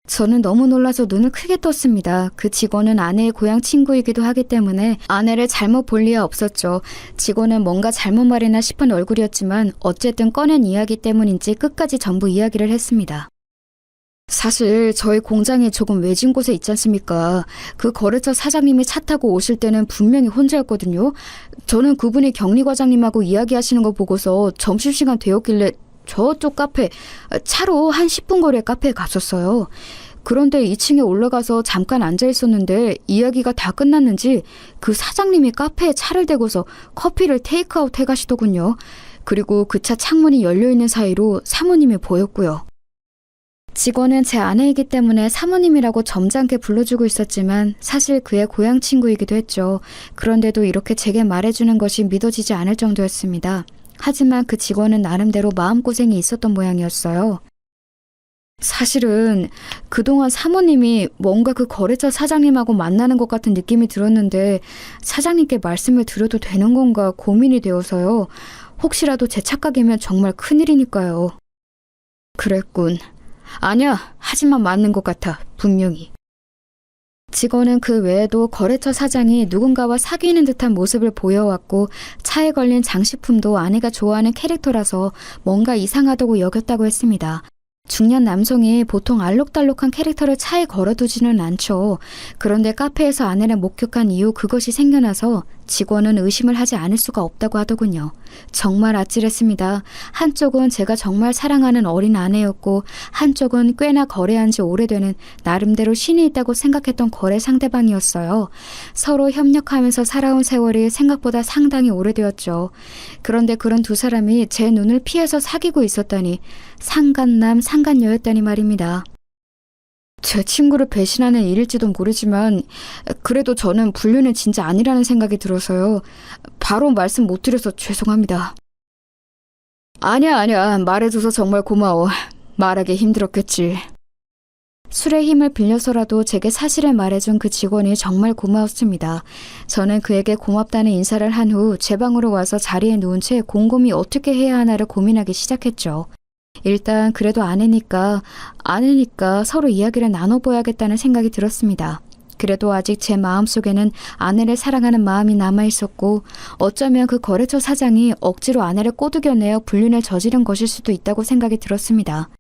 저는 너무 놀라서 눈을 크게 떴습니다. 그 직원은 아내의 고향 친구이기도 하기 때문에 아내를 잘못 볼 리가 없었죠. 직원은 뭔가 잘못 말했나 싶은 얼굴이었지만 어쨌든 꺼낸 이야기 때문인지 끝까지 전부 이야기를 했습니다. 사실 저희 공장이 조금 외진 곳에 있지 않습니까? 그 거래처 사장님이 차 타고 오실 때는 분명히 혼자였거든요. 저는 그분이 격리과장님하고 이야기하시는 거 보고서 점심시간 되었길래 저쪽 카페, 차로 한 10분 거리의 카페에 갔었어요. 그런데 2층에 올라가서 잠깐 앉아 있었는데 이야기가 다 끝났는지 그 사장님이 카페에 차를 대고서 커피를 테이크아웃 해가시더군요. 그리고 그 차 창문이 열려있는 사이로 사모님이 보였고요. 직원은 제 아내이기 때문에 사모님이라고 점잖게 불러주고 있었지만 사실 그의 고향 친구이기도 했죠. 그런데도 이렇게 제게 말해주는 것이 믿어지지 않을 정도였습니다. 하지만 그 직원은 나름대로 마음고생이 있었던 모양이었어요. 사실은 그동안 사모님이 뭔가 그 거래처 사장님하고 만나는 것 같은 느낌이 들었는데 사장님께 말씀을 드려도 되는 건가 고민이 되어서요. 혹시라도 제 착각이면 정말 큰일이니까요. 그랬군. 아니야, 하지만 맞는 것 같아, 분명히. 직원은 그 외에도 거래처 사장이 누군가와 사귀는 듯한 모습을 보여왔고 차에 걸린 장식품도 아내가 좋아하는 캐릭터라서 뭔가 이상하다고 여겼다고 했습니다. 중년 남성이 보통 알록달록한 캐릭터를 차에 걸어두지는 않죠. 그런데 카페에서 아내를 목격한 이후 그것이 생겨나서 직원은 의심을 하지 않을 수가 없다고 하더군요. 정말 아찔했습니다. 한쪽은 제가 정말 사랑하는 어린 아내였고 한쪽은 꽤나 거래한 지 오래되는 나름대로 신이 있다고 생각했던 거래 상대방이었어요. 서로 협력하면서 살아온 세월이 생각보다 상당히 오래되었죠. 그런데 그런 두 사람이 제 눈을 피해서 사귀고 있었다니 상간남 상간녀였다니 말입니다. 제 친구를 배신하는 일일지도 모르지만 그래도 저는 불륜은 진짜 아니라는 생각이 들어서요. 바로 말씀 못 드려서 죄송합니다. 아니야. 말해줘서 정말 고마워. 말하기 힘들었겠지. 술의 힘을 빌려서라도 제게 사실을 말해준 그 직원이 정말 고마웠습니다. 저는 그에게 고맙다는 인사를 한 후 제 방으로 와서 자리에 누운 채 곰곰이 어떻게 해야 하나를 고민하기 시작했죠. 일단 그래도 아내니까 서로 이야기를 나눠봐야겠다는 생각이 들었습니다. 그래도 아직 제 마음속에는 아내를 사랑하는 마음이 남아있었고 어쩌면 그 거래처 사장이 억지로 아내를 꼬드겨내어 불륜을 저지른 것일 수도 있다고 생각이 들었습니다.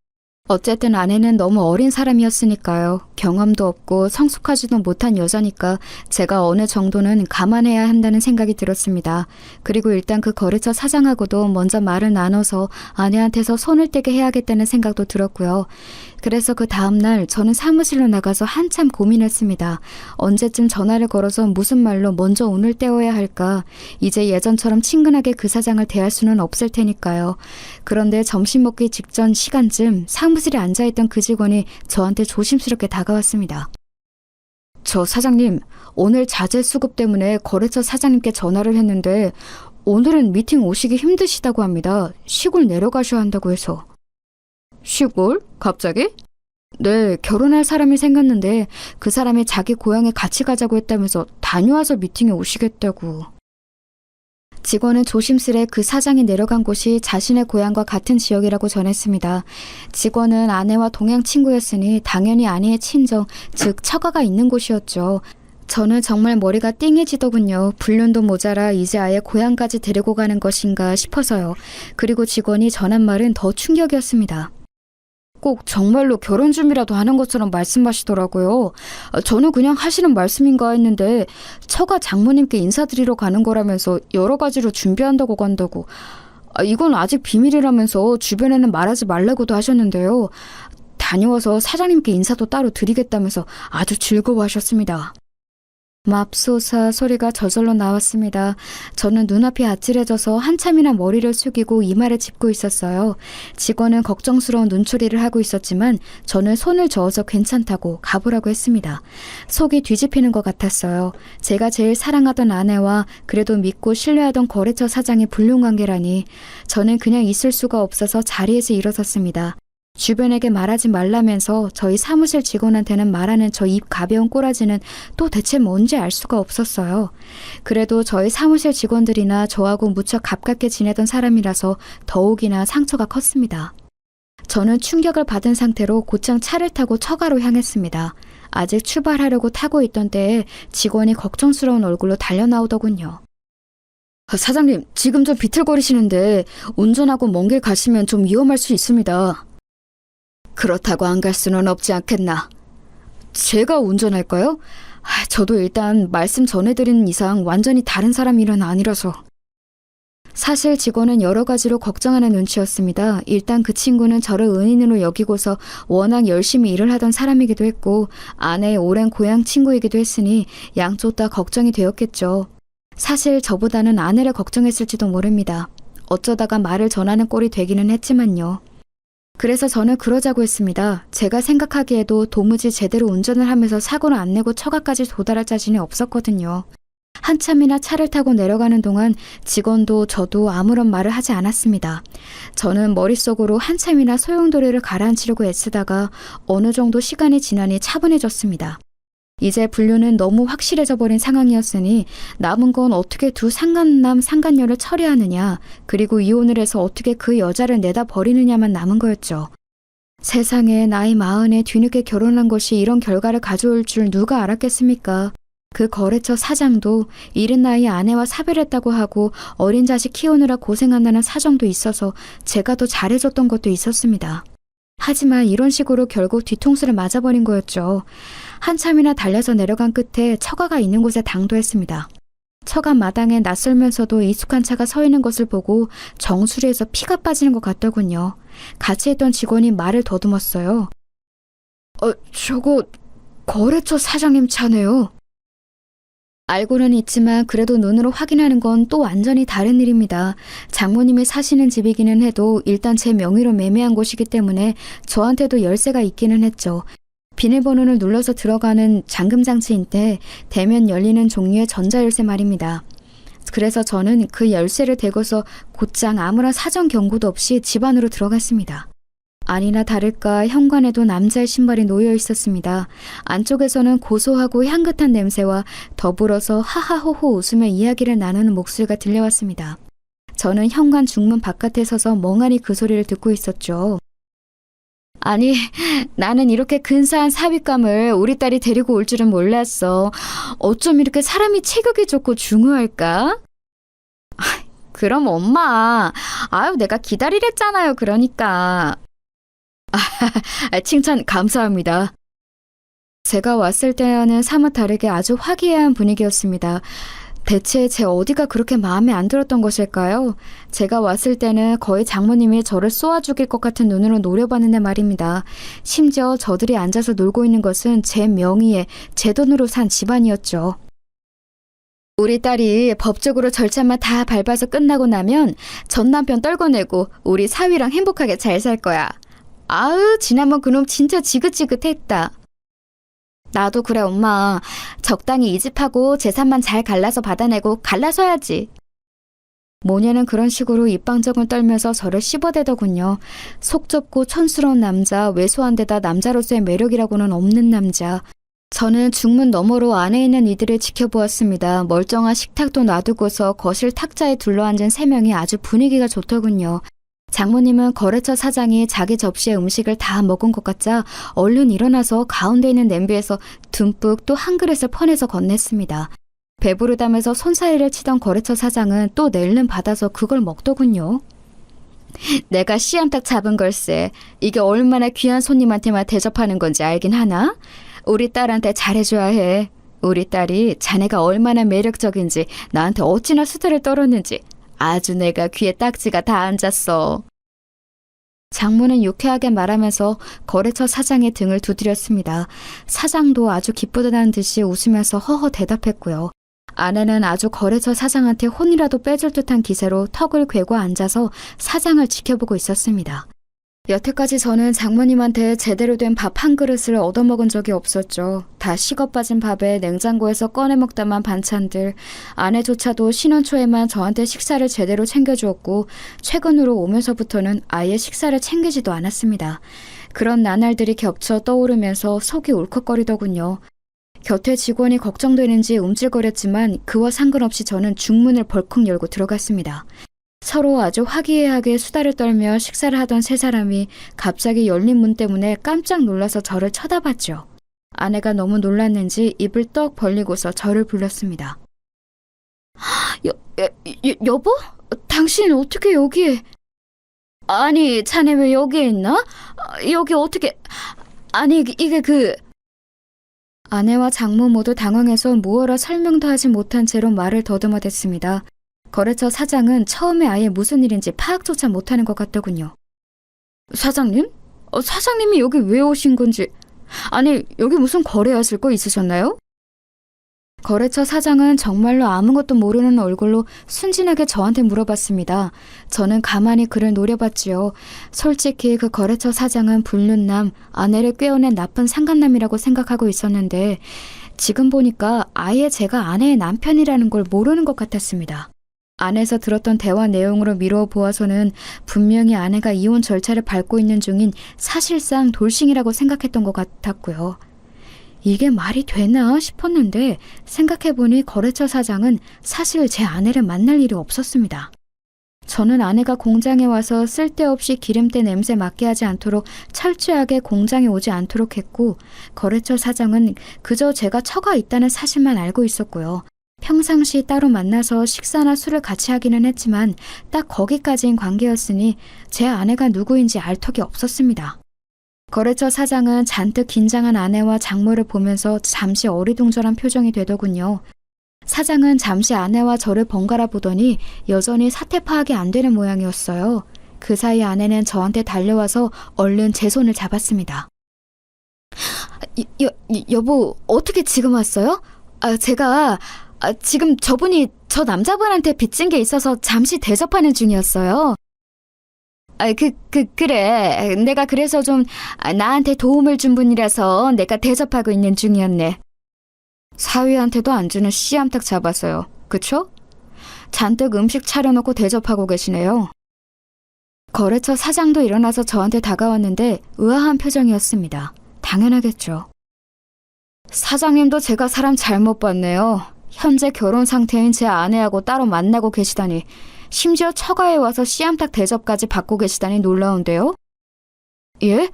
어쨌든 아내는 너무 어린 사람이었으니까요. 경험도 없고 성숙하지도 못한 여자니까 제가 어느 정도는 감안해야 한다는 생각이 들었습니다. 그리고 일단 그 거래처 사장하고도 먼저 말을 나눠서 아내한테서 손을 떼게 해야겠다는 생각도 들었고요. 그래서 그 다음날 저는 사무실로 나가서 한참 고민했습니다. 언제쯤 전화를 걸어서 무슨 말로 먼저 운을 떼어야 할까? 이제 예전처럼 친근하게 그 사장을 대할 수는 없을 테니까요. 그런데 점심 먹기 직전 시간쯤 사무실에 앉아있던 그 직원이 저한테 조심스럽게 다가왔습니다. 저 사장님, 오늘 자재 수급 때문에 거래처 사장님께 전화를 했는데 오늘은 미팅 오시기 힘드시다고 합니다. 시골 내려가셔야 한다고 해서. 시골? 갑자기? 네, 결혼할 사람이 생겼는데 그 사람이 자기 고향에 같이 가자고 했다면서 다녀와서 미팅에 오시겠다고. 직원은 조심스레 그 사장이 내려간 곳이 자신의 고향과 같은 지역이라고 전했습니다. 직원은 아내와 동양 친구였으니 당연히 아내의 친정, 즉 처가가 있는 곳이었죠. 저는 정말 머리가 띵해지더군요. 불륜도 모자라 이제 아예 고향까지 데리고 가는 것인가 싶어서요. 그리고 직원이 전한 말은 더 충격이었습니다. 꼭 정말로 결혼 준비라도 하는 것처럼 말씀하시더라고요. 저는 그냥 하시는 말씀인가 했는데 처가 장모님께 인사드리러 가는 거라면서 여러 가지로 준비한다고 간다고. 이건 아직 비밀이라면서 주변에는 말하지 말라고도 하셨는데요. 다녀와서 사장님께 인사도 따로 드리겠다면서 아주 즐거워하셨습니다. 맙소사 소리가 저절로 나왔습니다. 저는 눈앞이 아찔해져서 한참이나 머리를 숙이고 이마를 짚고 있었어요. 직원은 걱정스러운 눈초리를 하고 있었지만 저는 손을 저어서 괜찮다고 가보라고 했습니다. 속이 뒤집히는 것 같았어요. 제가 제일 사랑하던 아내와 그래도 믿고 신뢰하던 거래처 사장이 불륜관계라니. 저는 그냥 있을 수가 없어서 자리에서 일어섰습니다. 주변에게 말하지 말라면서 저희 사무실 직원한테는 말하는 저 입 가벼운 꼬라지는 또 대체 뭔지 알 수가 없었어요. 그래도 저희 사무실 직원들이나 저하고 무척 가깝게 지내던 사람이라서 더욱이나 상처가 컸습니다. 저는 충격을 받은 상태로 곧장 차를 타고 처가로 향했습니다. 아직 출발하려고 타고 있던 때에 직원이 걱정스러운 얼굴로 달려나오더군요. 사장님, 지금 좀 비틀거리시는데 운전하고 먼 길 가시면 좀 위험할 수 있습니다. 그렇다고 안 갈 수는 없지 않겠나. 제가 운전할까요? 저도 일단 말씀 전해드린 이상 완전히 다른 사람 일은 아니라서. 사실 직원은 여러 가지로 걱정하는 눈치였습니다. 일단 그 친구는 저를 은인으로 여기고서 워낙 열심히 일을 하던 사람이기도 했고 아내의 오랜 고향 친구이기도 했으니 양쪽 다 걱정이 되었겠죠. 사실 저보다는 아내를 걱정했을지도 모릅니다. 어쩌다가 말을 전하는 꼴이 되기는 했지만요. 그래서 저는 그러자고 했습니다. 제가 생각하기에도 도무지 제대로 운전을 하면서 사고를 안 내고 처가까지 도달할 자신이 없었거든요. 한참이나 차를 타고 내려가는 동안 직원도 저도 아무런 말을 하지 않았습니다. 저는 머릿속으로 한참이나 소용돌이를 가라앉히려고 애쓰다가 어느 정도 시간이 지나니 차분해졌습니다. 이제 분류는 너무 확실해져 버린 상황이었으니 남은 건 어떻게 두 상간남 상간녀를 처리하느냐, 그리고 이혼을 해서 어떻게 그 여자를 내다 버리느냐만 남은 거였죠. 세상에 나이 40에 뒤늦게 결혼한 것이 이런 결과를 가져올 줄 누가 알았겠습니까? 그 거래처 사장도 이른 나이에 아내와 사별했다고 하고 어린 자식 키우느라 고생한다는 사정도 있어서 제가 더 잘해줬던 것도 있었습니다. 하지만 이런 식으로 결국 뒤통수를 맞아버린 거였죠. 한참이나 달려서 내려간 끝에 처가가 있는 곳에 당도했습니다. 처가 마당에 낯설면서도 익숙한 차가 서 있는 것을 보고 정수리에서 피가 빠지는 것 같더군요. 같이 있던 직원이 말을 더듬었어요. 저거 거래처 사장님 차네요. 알고는 있지만 그래도 눈으로 확인하는 건 또 완전히 다른 일입니다. 장모님이 사시는 집이기는 해도 일단 제 명의로 매매한 곳이기 때문에 저한테도 열쇠가 있기는 했죠. 비밀번호를 눌러서 들어가는 잠금장치인데 대면 열리는 종류의 전자열쇠 말입니다. 그래서 저는 그 열쇠를 대고서 곧장 아무런 사전 경고도 없이 집 안으로 들어갔습니다. 아니나 다를까 현관에도 남자의 신발이 놓여 있었습니다. 안쪽에서는 고소하고 향긋한 냄새와 더불어서 하하호호 웃으며 이야기를 나누는 목소리가 들려왔습니다. 저는 현관 중문 바깥에 서서 멍하니 그 소리를 듣고 있었죠. 아니, 나는 이렇게 근사한 사윗감을 우리 딸이 데리고 올 줄은 몰랐어. 어쩜 이렇게 사람이 체격이 좋고 중후할까? 그럼 엄마, 내가 기다리랬잖아요, 그러니까. 칭찬 감사합니다. 제가 왔을 때와는 사뭇 다르게 아주 화기애애한 분위기였습니다. 대체 제 어디가 그렇게 마음에 안 들었던 것일까요? 제가 왔을 때는 거의 장모님이 저를 쏘아 죽일 것 같은 눈으로 노려봤는데 말입니다. 심지어 저들이 앉아서 놀고 있는 것은 제 명의에 제 돈으로 산 집안이었죠. 우리 딸이 법적으로 절차만 다 밟아서 끝나고 나면 전 남편 떨궈내고 우리 사위랑 행복하게 잘 살 거야. 지난번 그놈 진짜 지긋지긋했다. 나도 그래 엄마. 적당히 이집하고 재산만 잘 갈라서 받아내고 갈라서야지. 모녀는 그런 식으로 입방정을 떨면서 저를 씹어대더군요. 속 좁고 촌스러운 남자, 왜소한 데다 남자로서의 매력이라고는 없는 남자. 저는 중문 너머로 안에 있는 이들을 지켜보았습니다. 멀쩡한 식탁도 놔두고서 거실 탁자에 둘러앉은 세 명이 아주 분위기가 좋더군요. 장모님은 거래처 사장이 자기 접시에 음식을 다 먹은 것 같자 얼른 일어나서 가운데 있는 냄비에서 듬뿍 또 한 그릇을 퍼내서 건넸습니다. 배부르다면서 손사래를 치던 거래처 사장은 또 낼름 받아서 그걸 먹더군요. 내가 씨암탉 잡은 걸세. 이게 얼마나 귀한 손님한테만 대접하는 건지 알긴 하나? 우리 딸한테 잘해줘야 해. 우리 딸이 자네가 얼마나 매력적인지 나한테 어찌나 수다를 떨었는지 아주 내가 귀에 딱지가 다 앉았어. 장모는 유쾌하게 말하면서 거래처 사장의 등을 두드렸습니다. 사장도 아주 기쁘다는 듯이 웃으면서 허허 대답했고요. 아내는 아주 거래처 사장한테 혼이라도 빼줄 듯한 기세로 턱을 괴고 앉아서 사장을 지켜보고 있었습니다. 여태까지 저는 장모님한테 제대로 된 밥 한 그릇을 얻어먹은 적이 없었죠. 다 식어 빠진 밥에 냉장고에서 꺼내 먹다만 반찬들, 아내조차도 신혼 초에만 저한테 식사를 제대로 챙겨주었고 최근으로 오면서부터는 아예 식사를 챙기지도 않았습니다. 그런 나날들이 겹쳐 떠오르면서 속이 울컥거리더군요. 곁에 직원이 걱정되는지 움찔거렸지만 그와 상관없이 저는 중문을 벌컥 열고 들어갔습니다. 서로 아주 화기애애하게 수다를 떨며 식사를 하던 세 사람이 갑자기 열린 문 때문에 깜짝 놀라서 저를 쳐다봤죠. 아내가 너무 놀랐는지 입을 떡 벌리고서 저를 불렀습니다. 여보? 당신 어떻게 여기에? 아니, 자네 왜 여기에 있나? 여기 어떻게... 아니, 이게 아내와 장모 모두 당황해서 무어라 설명도 하지 못한 채로 말을 더듬어댔습니다. 거래처 사장은 처음에 아예 무슨 일인지 파악조차 못하는 것 같더군요. 사장님? 사장님이 여기 왜 오신 건지... 아니, 여기 무슨 거래하실 거 있으셨나요? 거래처 사장은 정말로 아무것도 모르는 얼굴로 순진하게 저한테 물어봤습니다. 저는 가만히 그를 노려봤지요. 솔직히 그 거래처 사장은 불륜남, 아내를 꿰어낸 나쁜 상간남이라고 생각하고 있었는데 지금 보니까 아예 제가 아내의 남편이라는 걸 모르는 것 같았습니다. 안에서 들었던 대화 내용으로 미루어 보아서는 분명히 아내가 이혼 절차를 밟고 있는 중인 사실상 돌싱이라고 생각했던 것 같았고요. 이게 말이 되나 싶었는데 생각해보니 거래처 사장은 사실 제 아내를 만날 일이 없었습니다. 저는 아내가 공장에 와서 쓸데없이 기름때 냄새 맡게 하지 않도록 철저하게 공장에 오지 않도록 했고 거래처 사장은 그저 제가 처가 있다는 사실만 알고 있었고요. 평상시 따로 만나서 식사나 술을 같이 하기는 했지만 딱 거기까지인 관계였으니 제 아내가 누구인지 알 턱이 없었습니다. 거래처 사장은 잔뜩 긴장한 아내와 장모를 보면서 잠시 어리둥절한 표정이 되더군요. 사장은 잠시 아내와 저를 번갈아 보더니 여전히 사태 파악이 안 되는 모양이었어요. 그 사이 아내는 저한테 달려와서 얼른 제 손을 잡았습니다. 여보, 어떻게 지금 왔어요? 제가 지금 저분이 저 남자분한테 빚진 게 있어서 잠시 대접하는 중이었어요. 그래. 내가 그래서 좀 나한테 도움을 준 분이라서 내가 대접하고 있는 중이었네. 사위한테도 안 주는 씨암탉 잡았어요. 그쵸? 잔뜩 음식 차려놓고 대접하고 계시네요. 거래처 사장도 일어나서 저한테 다가왔는데 의아한 표정이었습니다. 당연하겠죠. 사장님도 제가 사람 잘못 봤네요. 현재 결혼 상태인 제 아내하고 따로 만나고 계시다니. 심지어 처가에 와서 씨암탉 대접까지 받고 계시다니 놀라운데요? 예?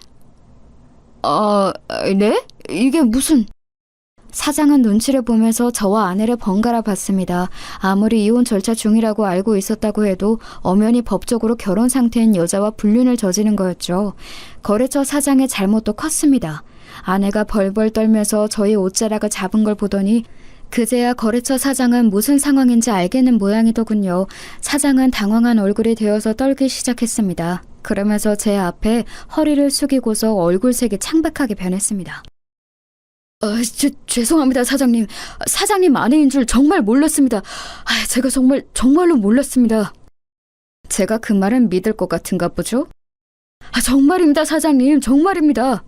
네? 이게 무슨... 사장은 눈치를 보면서 저와 아내를 번갈아 봤습니다. 아무리 이혼 절차 중이라고 알고 있었다고 해도 엄연히 법적으로 결혼 상태인 여자와 불륜을 저지른 거였죠. 거래처 사장의 잘못도 컸습니다. 아내가 벌벌 떨면서 저희 옷자락을 잡은 걸 보더니 그제야 거래처 사장은 무슨 상황인지 알겠는 모양이더군요. 사장은 당황한 얼굴이 되어서 떨기 시작했습니다. 그러면서 제 앞에 허리를 숙이고서 얼굴색이 창백하게 변했습니다. 죄송합니다, 사장님. 사장님 아내인 줄 정말 몰랐습니다. 제가 정말로 몰랐습니다. 제가 그 말은 믿을 것 같은가 보죠? 정말입니다, 사장님. 정말입니다.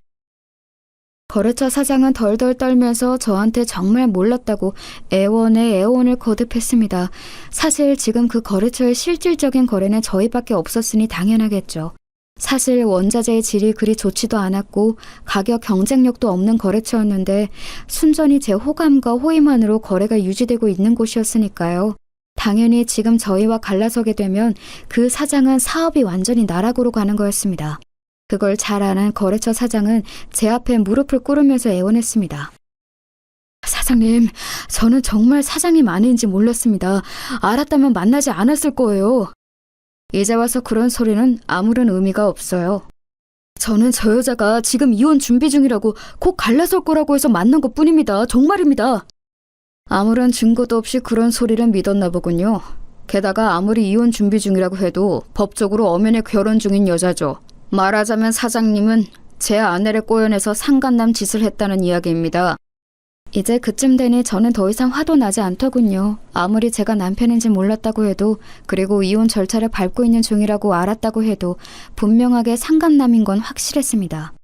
거래처 사장은 덜덜 떨면서 저한테 정말 몰랐다고 애원에 애원을 거듭했습니다. 사실 지금 그 거래처의 실질적인 거래는 저희밖에 없었으니 당연하겠죠. 사실 원자재의 질이 그리 좋지도 않았고 가격 경쟁력도 없는 거래처였는데 순전히 제 호감과 호의만으로 거래가 유지되고 있는 곳이었으니까요. 당연히 지금 저희와 갈라서게 되면 그 사장은 사업이 완전히 나락으로 가는 거였습니다. 그걸 잘 아는 거래처 사장은 제 앞에 무릎을 꿇으면서 애원했습니다. 사장님, 저는 정말 사장님 아닌지 몰랐습니다. 알았다면 만나지 않았을 거예요. 이제 와서 그런 소리는 아무런 의미가 없어요. 저는 저 여자가 지금 이혼 준비 중이라고 곧 갈라설 거라고 해서 만난 것 뿐입니다. 정말입니다. 아무런 증거도 없이 그런 소리를 믿었나 보군요. 게다가 아무리 이혼 준비 중이라고 해도 법적으로 엄연히 결혼 중인 여자죠. 말하자면 사장님은 제 아내를 꼬여내서 상간남 짓을 했다는 이야기입니다. 이제 그쯤 되니 저는 더 이상 화도 나지 않더군요. 아무리 제가 남편인지 몰랐다고 해도, 그리고 이혼 절차를 밟고 있는 중이라고 알았다고 해도 분명하게 상간남인 건 확실했습니다.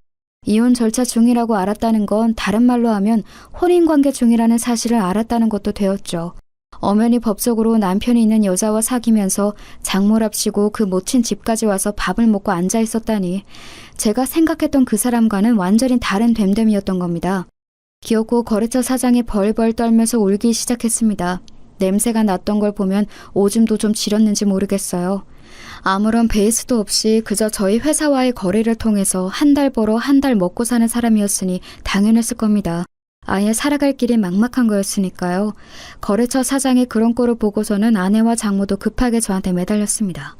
이혼 절차 중이라고 알았다는 건 다른 말로 하면 혼인관계 중이라는 사실을 알았다는 것도 되었죠. 엄연히 법적으로 남편이 있는 여자와 사귀면서 장모랍시고 그 모친 집까지 와서 밥을 먹고 앉아 있었다니, 제가 생각했던 그 사람과는 완전히 다른 됨됨이었던 겁니다. 기어코 거래처 사장이 벌벌 떨면서 울기 시작했습니다. 냄새가 났던 걸 보면 오줌도 좀 지렸는지 모르겠어요. 아무런 베이스도 없이 그저 저희 회사와의 거래를 통해서 한 달 벌어 한 달 먹고 사는 사람이었으니 당연했을 겁니다. 아예 살아갈 길이 막막한 거였으니까요. 거래처 사장이 그런 꼴을 보고서는 아내와 장모도 급하게 저한테 매달렸습니다.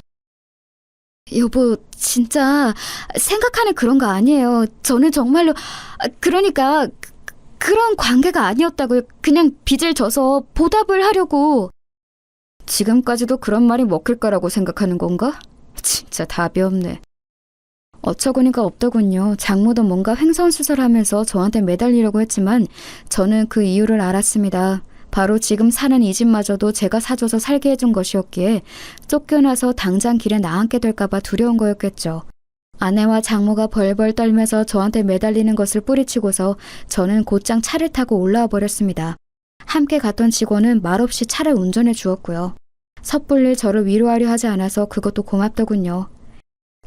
여보, 진짜 생각하는 그런 거 아니에요. 저는 정말로, 그러니까 그런 관계가 아니었다고요. 그냥 빚을 져서 보답을 하려고. 지금까지도 그런 말이 먹힐 거라고 생각하는 건가? 진짜 답이 없네. 어처구니가 없더군요. 장모도 뭔가 횡설수설하면서 저한테 매달리려고 했지만 저는 그 이유를 알았습니다. 바로 지금 사는 이 집마저도 제가 사줘서 살게 해준 것이었기에 쫓겨나서 당장 길에 나앉게 될까봐 두려운 거였겠죠. 아내와 장모가 벌벌 떨면서 저한테 매달리는 것을 뿌리치고서 저는 곧장 차를 타고 올라와 버렸습니다. 함께 갔던 직원은 말없이 차를 운전해 주었고요. 섣불리 저를 위로하려 하지 않아서 그것도 고맙더군요.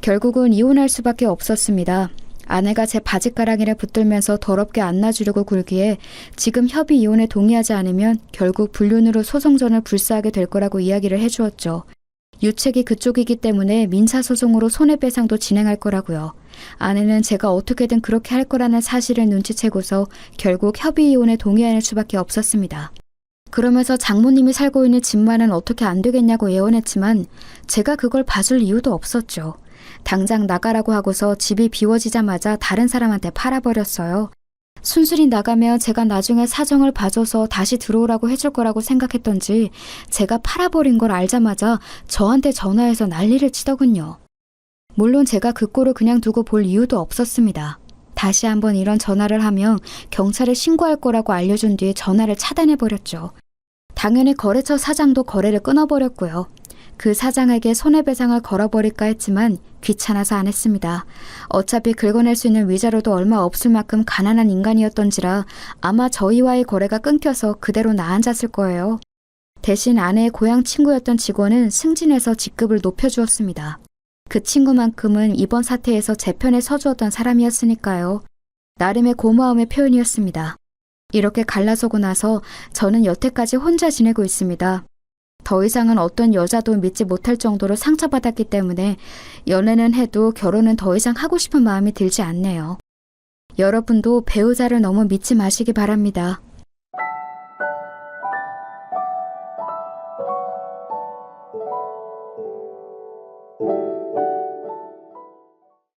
결국은 이혼할 수밖에 없었습니다. 아내가 제 바지가랑이를 붙들면서 더럽게 안 놔주려고 굴기에 지금 협의 이혼에 동의하지 않으면 결국 불륜으로 소송전을 불사하게 될 거라고 이야기를 해주었죠. 유책이 그쪽이기 때문에 민사소송으로 손해배상도 진행할 거라고요. 아내는 제가 어떻게든 그렇게 할 거라는 사실을 눈치채고서 결국 협의 이혼에 동의할 수밖에 없었습니다. 그러면서 장모님이 살고 있는 집만은 어떻게 안 되겠냐고 애원했지만 제가 그걸 봐줄 이유도 없었죠. 당장 나가라고 하고서 집이 비워지자마자 다른 사람한테 팔아버렸어요. 순순히 나가면 제가 나중에 사정을 봐줘서 다시 들어오라고 해줄 거라고 생각했던지 제가 팔아버린 걸 알자마자 저한테 전화해서 난리를 치더군요. 물론 제가 그 꼴을 그냥 두고 볼 이유도 없었습니다. 다시 한번 이런 전화를 하면 경찰에 신고할 거라고 알려준 뒤에 전화를 차단해버렸죠. 당연히 거래처 사장도 거래를 끊어버렸고요. 그 사장에게 손해배상을 걸어버릴까 했지만 귀찮아서 안 했습니다. 어차피 긁어낼 수 있는 위자료도 얼마 없을 만큼 가난한 인간이었던지라 아마 저희와의 거래가 끊겨서 그대로 나앉았을 거예요. 대신 아내의 고향 친구였던 직원은 승진해서 직급을 높여주었습니다. 그 친구만큼은 이번 사태에서 제 편에 서주었던 사람이었으니까요. 나름의 고마움의 표현이었습니다. 이렇게 갈라서고 나서 저는 여태까지 혼자 지내고 있습니다. 더 이상은 어떤 여자도 믿지 못할 정도로 상처받았기 때문에 연애는 해도 결혼은 더 이상 하고 싶은 마음이 들지 않네요. 여러분도 배우자를 너무 믿지 마시기 바랍니다.